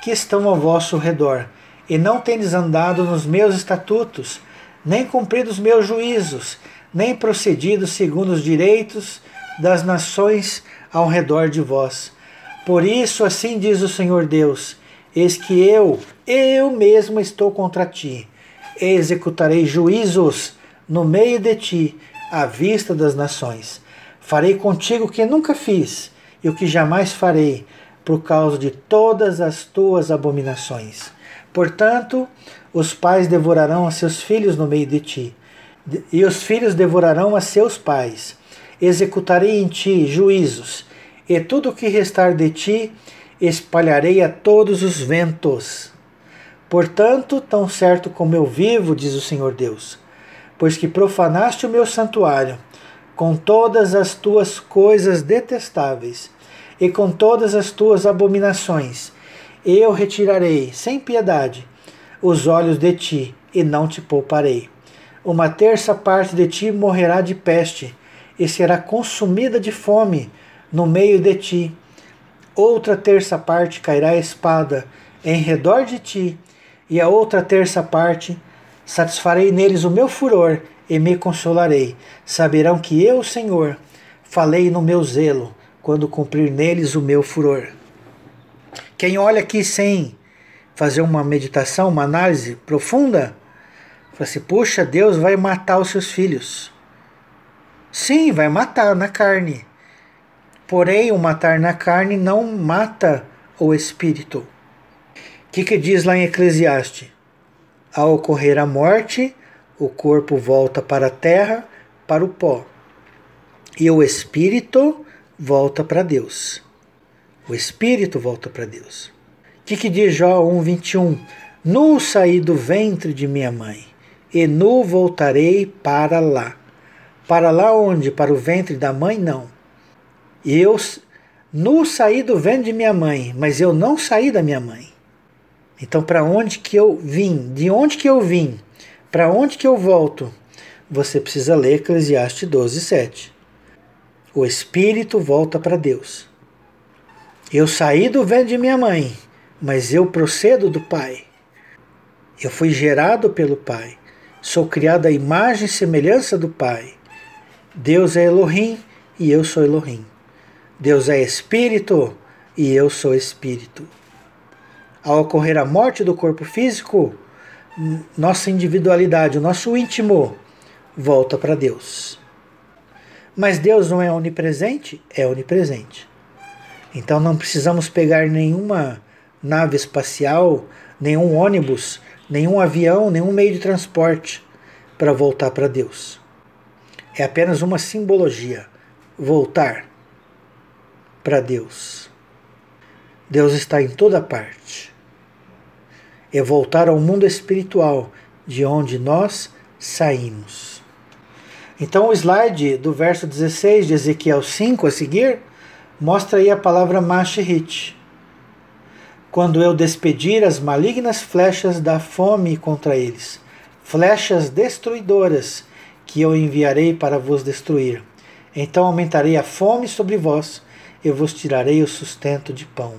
que estão ao vosso redor, e não tendes andado nos meus estatutos, nem cumprido os meus juízos, nem procedido segundo os direitos das nações ao redor de vós. Por isso, assim diz o Senhor Deus, eis que eu mesmo estou contra ti, e executarei juízos no meio de ti, à vista das nações. Farei contigo o que nunca fiz, e o que jamais farei, por causa de todas as tuas abominações. Portanto, os pais devorarão a seus filhos no meio de ti, e os filhos devorarão a seus pais. Executarei em ti juízos, e tudo o que restar de ti espalharei a todos os ventos. Portanto, tão certo como eu vivo, diz o Senhor Deus, pois que profanaste o meu santuário, com todas as tuas coisas detestáveis, e com todas as tuas abominações, eu retirarei, sem piedade, os olhos de ti, e não te pouparei. Uma terça parte de ti morrerá de peste, e será consumida de fome no meio de ti. Outra terça parte cairá a espada em redor de ti, e a outra terça parte satisfarei neles o meu furor, e me consolarei. Saberão que eu, Senhor, falei no meu zelo, quando cumprir neles o meu furor. Quem olha aqui sem fazer uma meditação, uma análise profunda, fala assim, puxa, Deus vai matar os seus filhos. Sim, vai matar na carne. Porém, o matar na carne não mata o espírito. O que diz lá em Eclesiastes? Ao ocorrer a morte, o corpo volta para a terra, para o pó. E o espírito volta para Deus. O espírito volta para Deus. O que diz Jó 1:21? Nu saí do ventre de minha mãe, e nu voltarei para lá. Para lá onde? Para o ventre da mãe? Não. Eu nu saí do ventre de minha mãe, mas eu não saí da minha mãe. Então, para onde que eu vim? De onde que eu vim? Para onde que eu volto? Você precisa ler Eclesiastes 12:7. O espírito volta para Deus. Eu saí do ventre de minha mãe, mas eu procedo do Pai. Eu fui gerado pelo Pai. Sou criado à imagem e semelhança do Pai. Deus é Elohim e eu sou Elohim. Deus é Espírito e eu sou Espírito. Ao ocorrer a morte do corpo físico, nossa individualidade, o nosso íntimo, volta para Deus. Mas Deus não é onipresente? É onipresente. Então não precisamos pegar nenhuma nave espacial, nenhum ônibus, nenhum avião, nenhum meio de transporte para voltar para Deus. É apenas uma simbologia. Voltar para Deus. Deus está em toda parte. É voltar ao mundo espiritual, de onde nós saímos. Então o slide do verso 16 de Ezequiel 5 a seguir, mostra aí a palavra Mashrit. Quando eu despedir as malignas flechas da fome contra eles, flechas destruidoras, que eu enviarei para vos destruir. Então aumentarei a fome sobre vós, e vos tirarei o sustento de pão.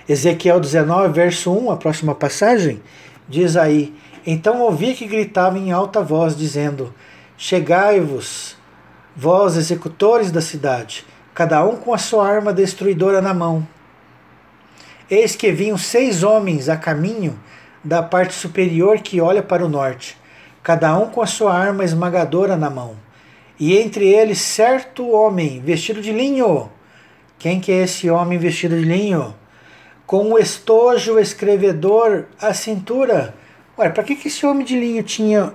Ezequiel 19, verso 1, a próxima passagem, diz aí, então ouvi que gritavam em alta voz, dizendo, chegai-vos, vós executores da cidade, cada um com a sua arma destruidora na mão. Eis que vinham 6 homens a caminho da parte superior que olha para o norte, cada um com a sua arma esmagadora na mão. E entre eles certo homem vestido de linho. Quem que é esse homem vestido de linho? Com um estojo escrevedor à cintura. Ué, para que esse homem de linho tinha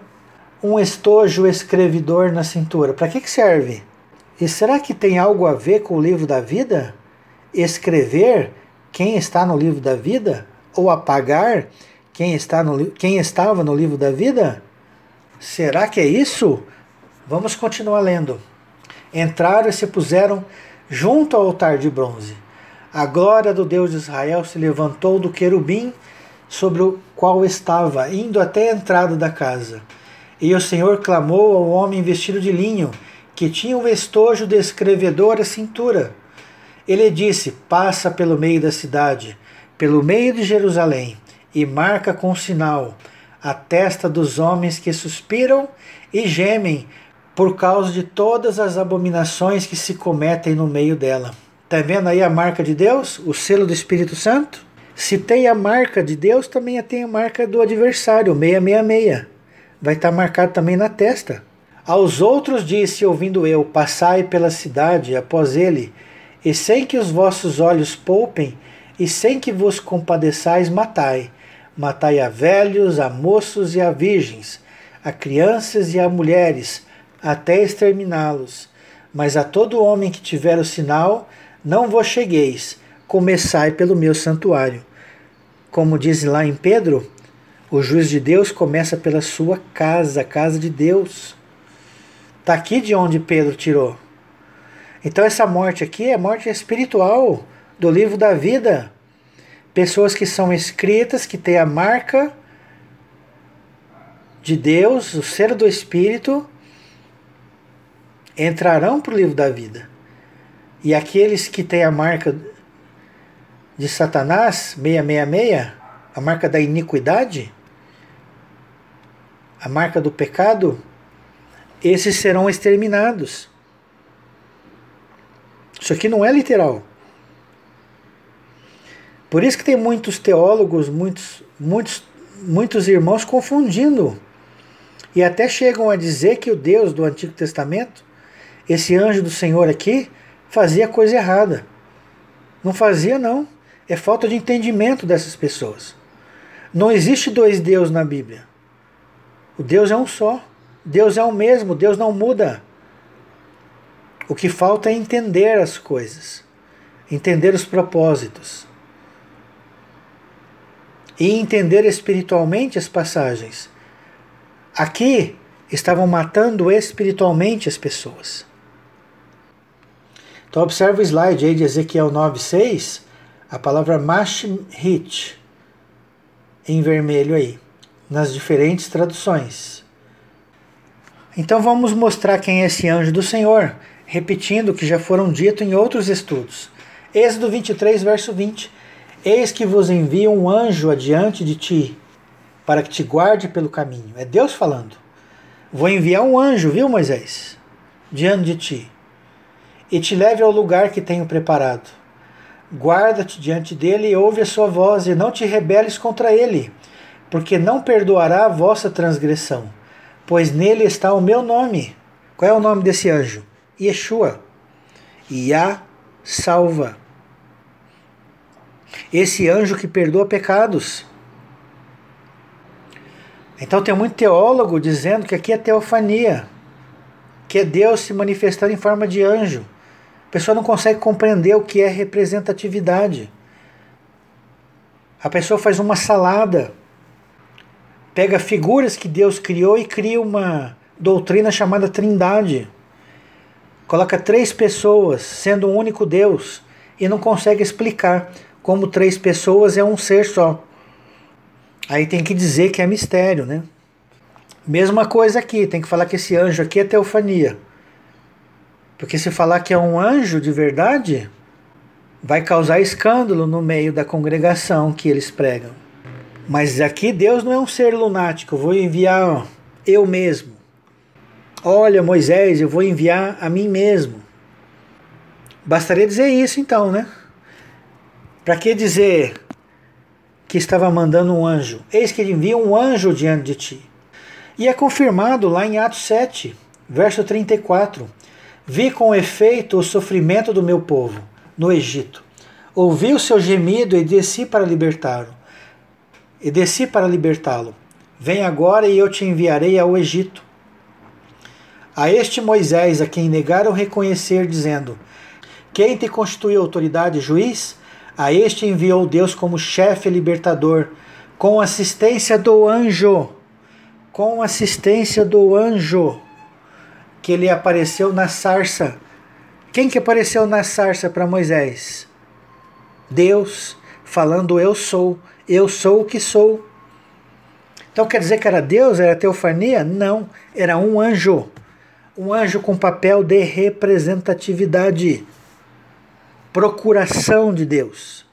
um estojo escrevedor na cintura? Para que serve? E será que tem algo a ver com o livro da vida? Escrever quem está no livro da vida? Ou apagar quem estava no livro da vida? Será que é isso? Vamos continuar lendo. Entraram e se puseram junto ao altar de bronze. A glória do Deus de Israel se levantou do querubim sobre o qual estava, indo até a entrada da casa. E o Senhor clamou ao homem vestido de linho, que tinha um estojo de escrevedor à cintura. Ele disse: passa pelo meio da cidade, pelo meio de Jerusalém, e marca com sinal a testa dos homens que suspiram e gemem por causa de todas as abominações que se cometem no meio dela. Está vendo aí a marca de Deus? O selo do Espírito Santo? Se tem a marca de Deus, também tem a marca do adversário, 666. Vai estar marcado também na testa. Aos outros disse, ouvindo eu, passai pela cidade após ele, e sem que os vossos olhos poupem, e sem que vos compadeçais, matai. Matai a velhos, a moços e a virgens, a crianças e a mulheres, até exterminá-los. Mas a todo homem que tiver o sinal, não vos chegueis, começai pelo meu santuário. Como diz lá em Pedro, o juiz de Deus começa pela sua casa, a casa de Deus. Está aqui de onde Pedro tirou. Então essa morte aqui é morte espiritual do livro da vida. Pessoas que são escritas, que têm a marca de Deus, o selo do Espírito, entrarão para o livro da vida. E aqueles que têm a marca de Satanás, 666, a marca da iniquidade, a marca do pecado, esses serão exterminados. Isso aqui não é literal. Por isso que tem muitos teólogos, muitos irmãos confundindo. E até chegam a dizer que o Deus do Antigo Testamento, esse anjo do Senhor aqui, fazia coisa errada. Não fazia, não. É falta de entendimento dessas pessoas. Não existe dois deuses na Bíblia. O Deus é um só. Deus é o mesmo. Deus não muda. O que falta é entender as coisas. Entender os propósitos. E entender espiritualmente as passagens. Aqui estavam matando espiritualmente as pessoas. Então observa o slide aí de Ezequiel 9:6, a palavra Mashhit, em vermelho aí, nas diferentes traduções. Então vamos mostrar quem é esse anjo do Senhor, repetindo o que já foram dito em outros estudos. Êxodo 23, verso 20. Eis que vos envio um anjo adiante de ti, para que te guarde pelo caminho. É Deus falando. Vou enviar um anjo, viu, Moisés? Diante de ti. E te leve ao lugar que tenho preparado. Guarda-te diante dele e ouve a sua voz, e não te rebeles contra ele, porque não perdoará a vossa transgressão, pois nele está o meu nome. Qual é o nome desse anjo? Yeshua. Yah salva. Esse anjo que perdoa pecados. Então tem muito teólogo dizendo que aqui é teofania, que é Deus se manifestando em forma de anjo. A pessoa não consegue compreender o que é representatividade. A pessoa faz uma salada, pega figuras que Deus criou e cria uma doutrina chamada Trindade. Coloca 3 pessoas sendo um único Deus e não consegue explicar como 3 pessoas é um ser só. Aí tem que dizer que é mistério, né? Mesma coisa aqui, tem que falar que esse anjo aqui é teofania. Porque se falar que é um anjo de verdade, vai causar escândalo no meio da congregação que eles pregam. Mas aqui Deus não é um ser lunático, eu vou enviar eu mesmo. Olha, Moisés, eu vou enviar a mim mesmo. Bastaria dizer isso então, né? Para que dizer que estava mandando um anjo. Eis que ele envia um anjo diante de ti. E é confirmado lá em Atos 7, verso 34. Vi com efeito o sofrimento do meu povo no Egito. Ouvi o seu gemido e desci para libertá-lo. Vem agora e eu te enviarei ao Egito. A este Moisés, a quem negaram reconhecer, dizendo: quem te constituiu autoridade e juiz? A este enviou Deus como chefe e libertador, com assistência do anjo. Com assistência do anjo que lhe apareceu na sarça. Quem que apareceu na sarça para Moisés? Deus, falando eu sou o que sou. Então quer dizer que era Deus, era teofania? Não, era um anjo com papel de representatividade, procuração de Deus.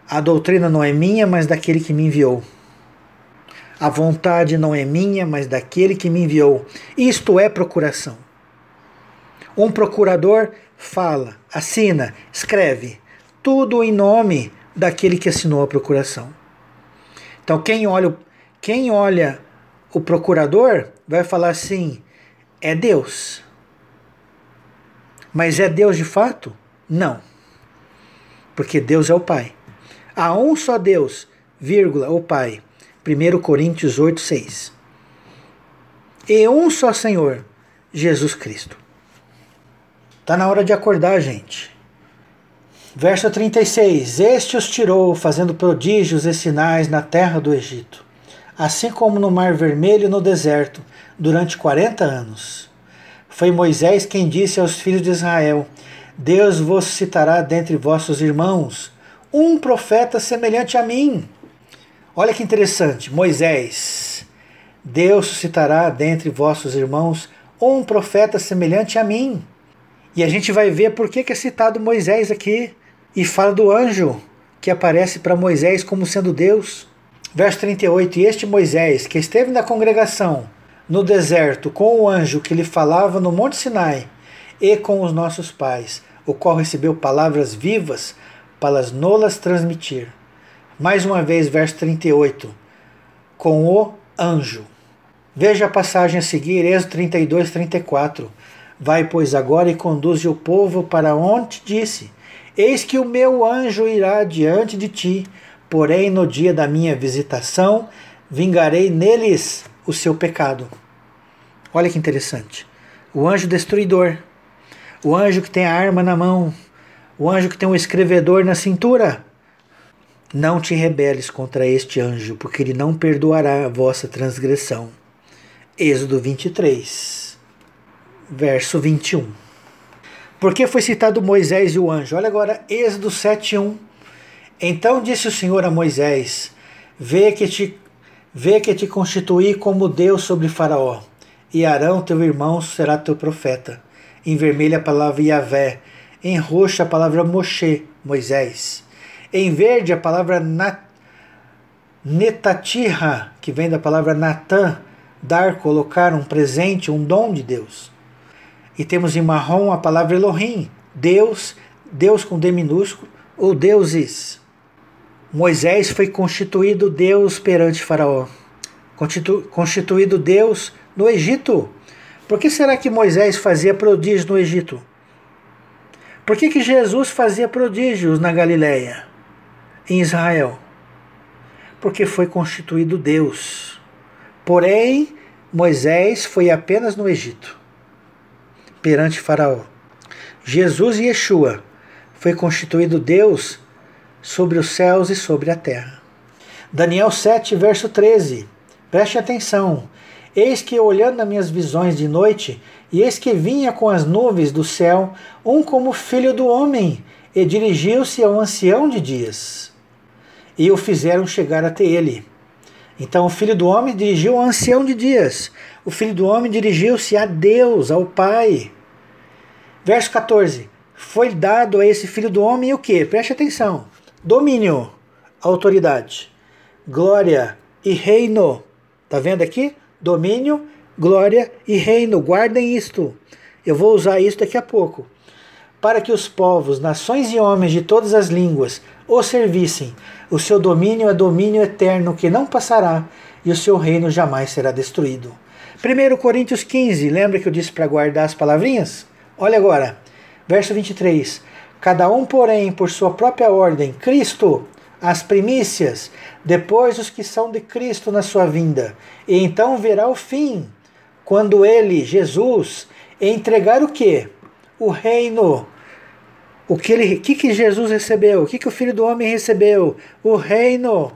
A doutrina não é minha, mas daquele que me enviou. A vontade não é minha, mas daquele que me enviou. Isto é procuração. Um procurador fala, assina, escreve, tudo em nome daquele que assinou a procuração. Então quem olha o procurador vai falar assim: é Deus. Mas é Deus de fato? Não. Porque Deus é o Pai. Há um só Deus, vírgula, o Pai. 1 Coríntios 8, 6. E um só Senhor, Jesus Cristo. Está na hora de acordar, gente. Verso 36. Este os tirou, fazendo prodígios e sinais na terra do Egito, assim como no Mar Vermelho e no deserto, durante 40 anos. Foi Moisés quem disse aos filhos de Israel: Deus vos citará dentre vossos irmãos um profeta semelhante a mim. Olha que interessante, Moisés: Deus suscitará dentre vossos irmãos um profeta semelhante a mim. E a gente vai ver por que é citado Moisés aqui. E fala do anjo que aparece para Moisés como sendo Deus. Verso 38. E este Moisés, que esteve na congregação no deserto com o anjo que lhe falava no Monte Sinai e com os nossos pais, o qual recebeu palavras vivas para nos transmitir. Mais uma vez, verso 38. Com o anjo. Veja a passagem a seguir, Êxodo 32, 34. Vai, pois, agora e conduze o povo para onde disse: eis que o meu anjo irá diante de ti, porém no dia da minha visitação vingarei neles o seu pecado. Olha que interessante. O anjo destruidor, o anjo que tem a arma na mão, o anjo que tem um escrevedor na cintura. Não te rebeles contra este anjo, porque ele não perdoará a vossa transgressão. Êxodo 23, verso 21. Por que foi citado Moisés e o anjo? Olha agora, Êxodo 7:1. Então disse o Senhor a Moisés: Vê que te constituí como Deus sobre Faraó, e Arão teu irmão será teu profeta. Em vermelho a palavra Yavé, em roxo a palavra Moshe, Moisés. Em verde a palavra Netatira, que vem da palavra Natã, dar, colocar, um presente, um dom de Deus. E temos em marrom a palavra Elohim, Deus, Deus com D minúsculo, ou deuses. Moisés foi constituído Deus perante Faraó, constituído Deus no Egito. Por que será que Moisés fazia prodígios no Egito? Por que Jesus fazia prodígios na Galileia, em Israel? Porque foi constituído Deus. Porém, Moisés foi apenas no Egito, perante Faraó. Jesus e Yeshua foi constituído Deus sobre os céus e sobre a terra. Daniel 7, verso 13. Preste atenção. Eis que, olhando as minhas visões de noite, e eis que vinha com as nuvens do céu, um como filho do homem, e dirigiu-se ao ancião de dias. E o fizeram chegar até ele. Então o filho do homem dirigiu ao ancião de dias. O filho do homem dirigiu-se a Deus, ao Pai. Verso 14. Foi dado a esse filho do homem o quê? Preste atenção. Domínio, autoridade, glória e reino. Está vendo aqui? Domínio, glória e reino. Guardem isto. Eu vou usar isso daqui a pouco. para que os povos, nações e homens de todas as línguas o servissem. O seu domínio é domínio eterno que não passará, e o seu reino jamais será destruído. 1 Coríntios 15, lembra que eu disse para guardar as palavrinhas? Olha agora, verso 23. Cada um, porém, por sua própria ordem, Cristo, as primícias, depois os que são de Cristo na sua vinda. E então verá o fim, quando ele, Jesus, entregar o quê? O reino. O que Jesus recebeu? O que o Filho do Homem recebeu? O reino.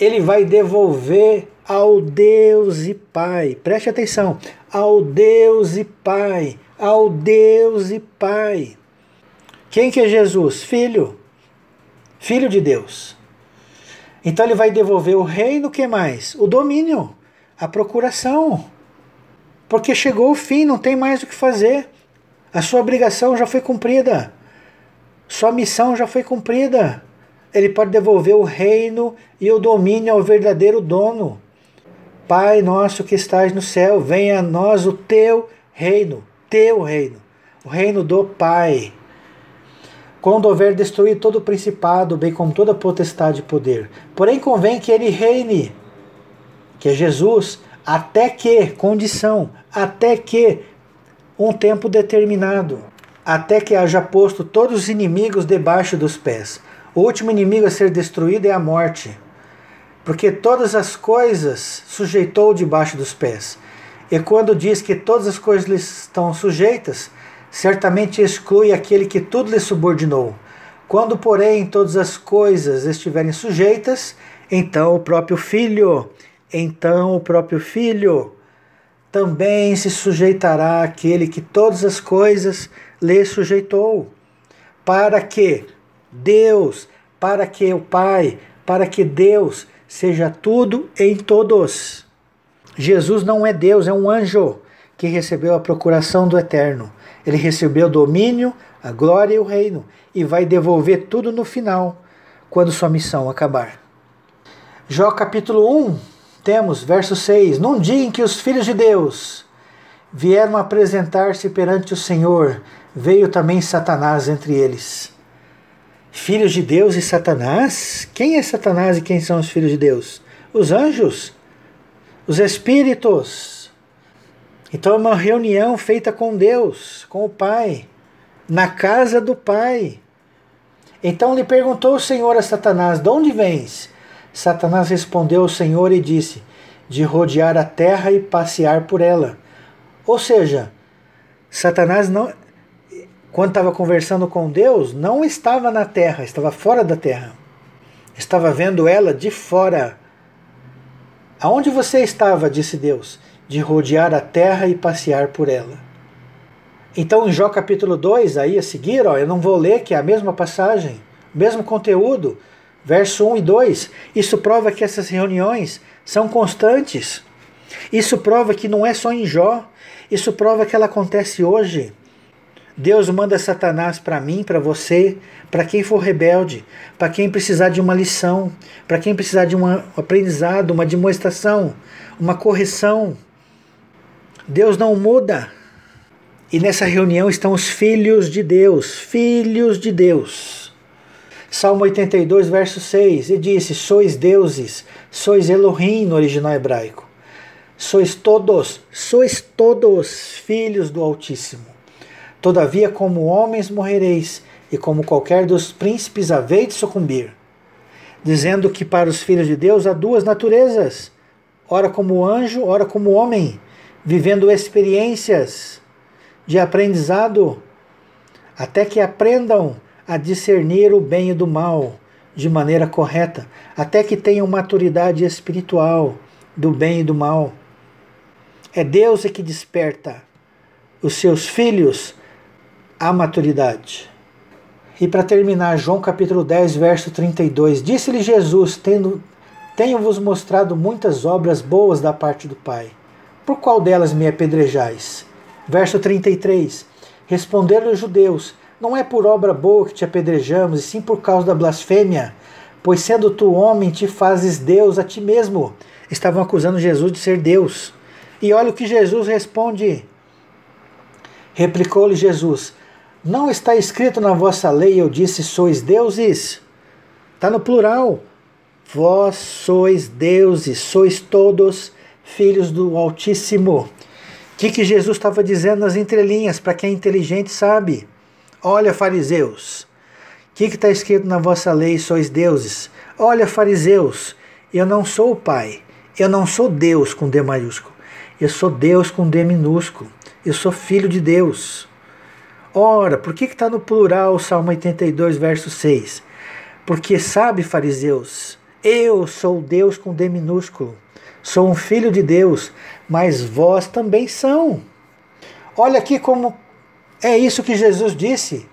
Ele vai devolver ao Deus e Pai. Preste atenção. Ao Deus e Pai. Ao Deus e Pai. Quem que é Jesus? Filho. Filho de Deus. Então ele vai devolver o reino, o que mais? O domínio. A procuração. Porque chegou o fim, não tem mais o que fazer. A sua obrigação já foi cumprida. Sua missão já foi cumprida. Ele pode devolver o reino e o domínio ao verdadeiro dono. Pai nosso que estás no céu, venha a nós o teu reino. Teu reino. O reino do Pai. Quando houver destruído todo o principado, bem como toda potestade e poder. Porém convém que ele reine, que é Jesus, até que, condição, até que um tempo determinado, até que haja posto todos os inimigos debaixo dos pés. O último inimigo a ser destruído é a morte, porque todas as coisas sujeitou debaixo dos pés. E quando diz que todas as coisas lhe estão sujeitas, certamente exclui aquele que tudo lhe subordinou. Quando, porém, todas as coisas estiverem sujeitas, então o próprio Filho também se sujeitará àquele que todas as coisas lhe sujeitou, para que Deus, para que o Pai, para que Deus seja tudo em todos. Jesus não é Deus, é um anjo que recebeu a procuração do Eterno. Ele recebeu o domínio, a glória e o reino, e vai devolver tudo no final, quando sua missão acabar. Jó capítulo 1, temos verso 6. Num dia em que os filhos de Deus vieram apresentar-se perante o Senhor, veio também Satanás entre eles. Filhos de Deus e Satanás? Quem é Satanás e quem são os filhos de Deus? Os anjos, os espíritos. Então é uma reunião feita com Deus, com o Pai, na casa do Pai. Então lhe perguntou o Senhor a Satanás: de onde vens? Satanás respondeu ao Senhor e disse: de rodear a terra e passear por ela. Ou seja, Satanás, não, quando estava conversando com Deus, não estava na terra, estava fora da terra. Estava vendo ela de fora. Aonde você estava, disse Deus, de rodear a terra e passear por ela. Então em Jó capítulo 2, aí a seguir, eu não vou ler, que é a mesma passagem, mesmo conteúdo, verso 1 e 2, isso prova que essas reuniões são constantes. Isso prova que não é só em Jó, isso prova que ela acontece hoje. Deus manda Satanás para mim, para você, para quem for rebelde, para quem precisar de uma lição, para quem precisar de um aprendizado, uma demonstração, uma correção. Deus não muda. E nessa reunião estão os filhos de Deus, filhos de Deus. Salmo 82, verso 6, e disse: sois deuses, sois Elohim no original hebraico. Sois todos filhos do Altíssimo. Todavia, como homens morrereis, e como qualquer dos príncipes haveis de sucumbir. Dizendo que para os filhos de Deus há duas naturezas, ora como anjo, ora como homem, vivendo experiências de aprendizado, até que aprendam a discernir o bem e do mal de maneira correta, até que tenham maturidade espiritual do bem e do mal. É Deus que desperta os seus filhos à maturidade. E para terminar, João capítulo 10, verso 32, disse-lhe Jesus: tenho-vos mostrado muitas obras boas da parte do Pai. Por qual delas me apedrejais? Verso 33, responderam os judeus: não é por obra boa que te apedrejamos, e sim por causa da blasfêmia, pois sendo tu homem, te fazes Deus a ti mesmo. Estavam acusando Jesus de ser Deus. E olha o que Jesus responde. Replicou-lhe Jesus: Não está escrito na vossa lei, eu disse, sois deuses? Está no plural. Vós sois deuses, sois todos filhos do Altíssimo. O que Jesus estava dizendo nas entrelinhas, para quem é inteligente sabe? Olha, fariseus, o que está escrito na vossa lei, sois deuses? Olha, fariseus, eu não sou o Pai, eu não sou Deus com D maiúsculo, eu sou Deus com D minúsculo, eu sou filho de Deus. Ora, por que está no plural o Salmo 82, verso 6? Porque sabe, fariseus, eu sou Deus com D minúsculo, sou um filho de Deus, mas vós também são. Olha aqui como é isso que Jesus disse.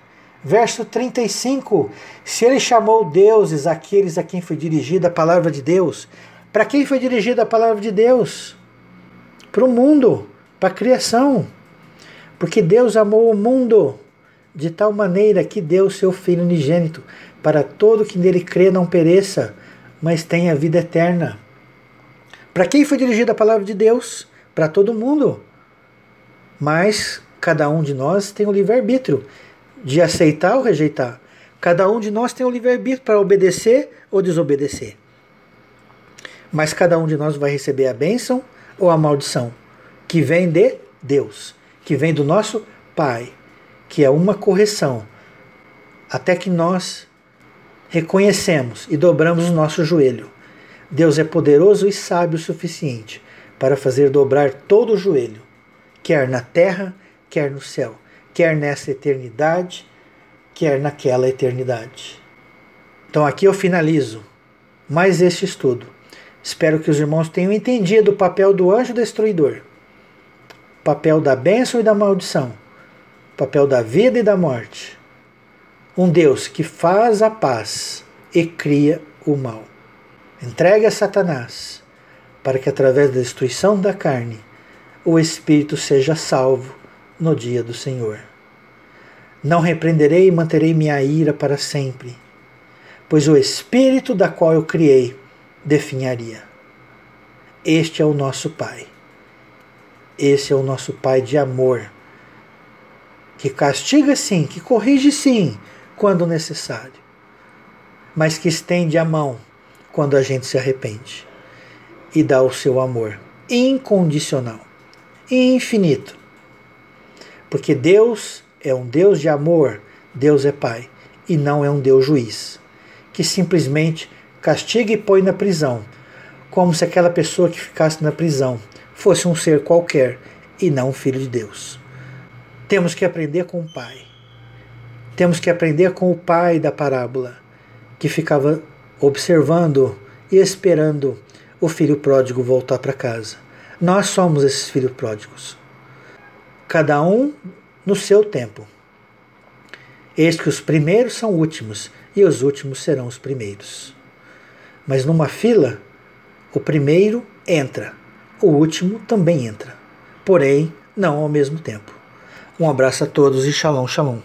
Verso 35, se ele chamou deuses aqueles a quem foi dirigida a palavra de Deus, para quem foi dirigida a palavra de Deus? Para o mundo, para a criação. Porque Deus amou o mundo de tal maneira que deu o seu Filho unigênito, para todo que nele crê não pereça, mas tenha vida eterna. Para quem foi dirigida a palavra de Deus? Para todo mundo. Mas cada um de nós tem o livre-arbítrio de aceitar ou rejeitar. Cada um de nós tem o livre-arbítrio para obedecer ou desobedecer. Mas cada um de nós vai receber a bênção ou a maldição, que vem de Deus, que vem do nosso Pai, que é uma correção, até que nós reconhecemos e dobramos o nosso joelho. Deus é poderoso e sábio o suficiente para fazer dobrar todo o joelho, quer na terra, quer no céu, quer nessa eternidade, quer naquela eternidade. Então aqui eu finalizo mais este estudo. Espero que os irmãos tenham entendido o papel do anjo destruidor, o papel da bênção e da maldição, o papel da vida e da morte. Um Deus que faz a paz e cria o mal. Entregue a Satanás, para que através da destruição da carne, o espírito seja salvo no dia do Senhor. Não repreenderei e manterei minha ira para sempre, pois o espírito da qual eu criei definharia. Este é o nosso Pai. Esse é o nosso Pai de amor, que castiga sim, que corrige sim, quando necessário, mas que estende a mão quando a gente se arrepende e dá o seu amor incondicional e infinito. Porque Deus é um Deus de amor, Deus é Pai, e não é um Deus juiz, que simplesmente castiga e põe na prisão, como se aquela pessoa que ficasse na prisão fosse um ser qualquer e não um filho de Deus. Temos que aprender com o Pai. Temos que aprender com o pai da parábola, que ficava observando e esperando o filho pródigo voltar para casa. Nós somos esses filhos pródigos, cada um no seu tempo. Eis que os primeiros são últimos e os últimos serão os primeiros. Mas numa fila, o primeiro entra, o último também entra, porém não ao mesmo tempo. Um abraço a todos e shalom, shalom.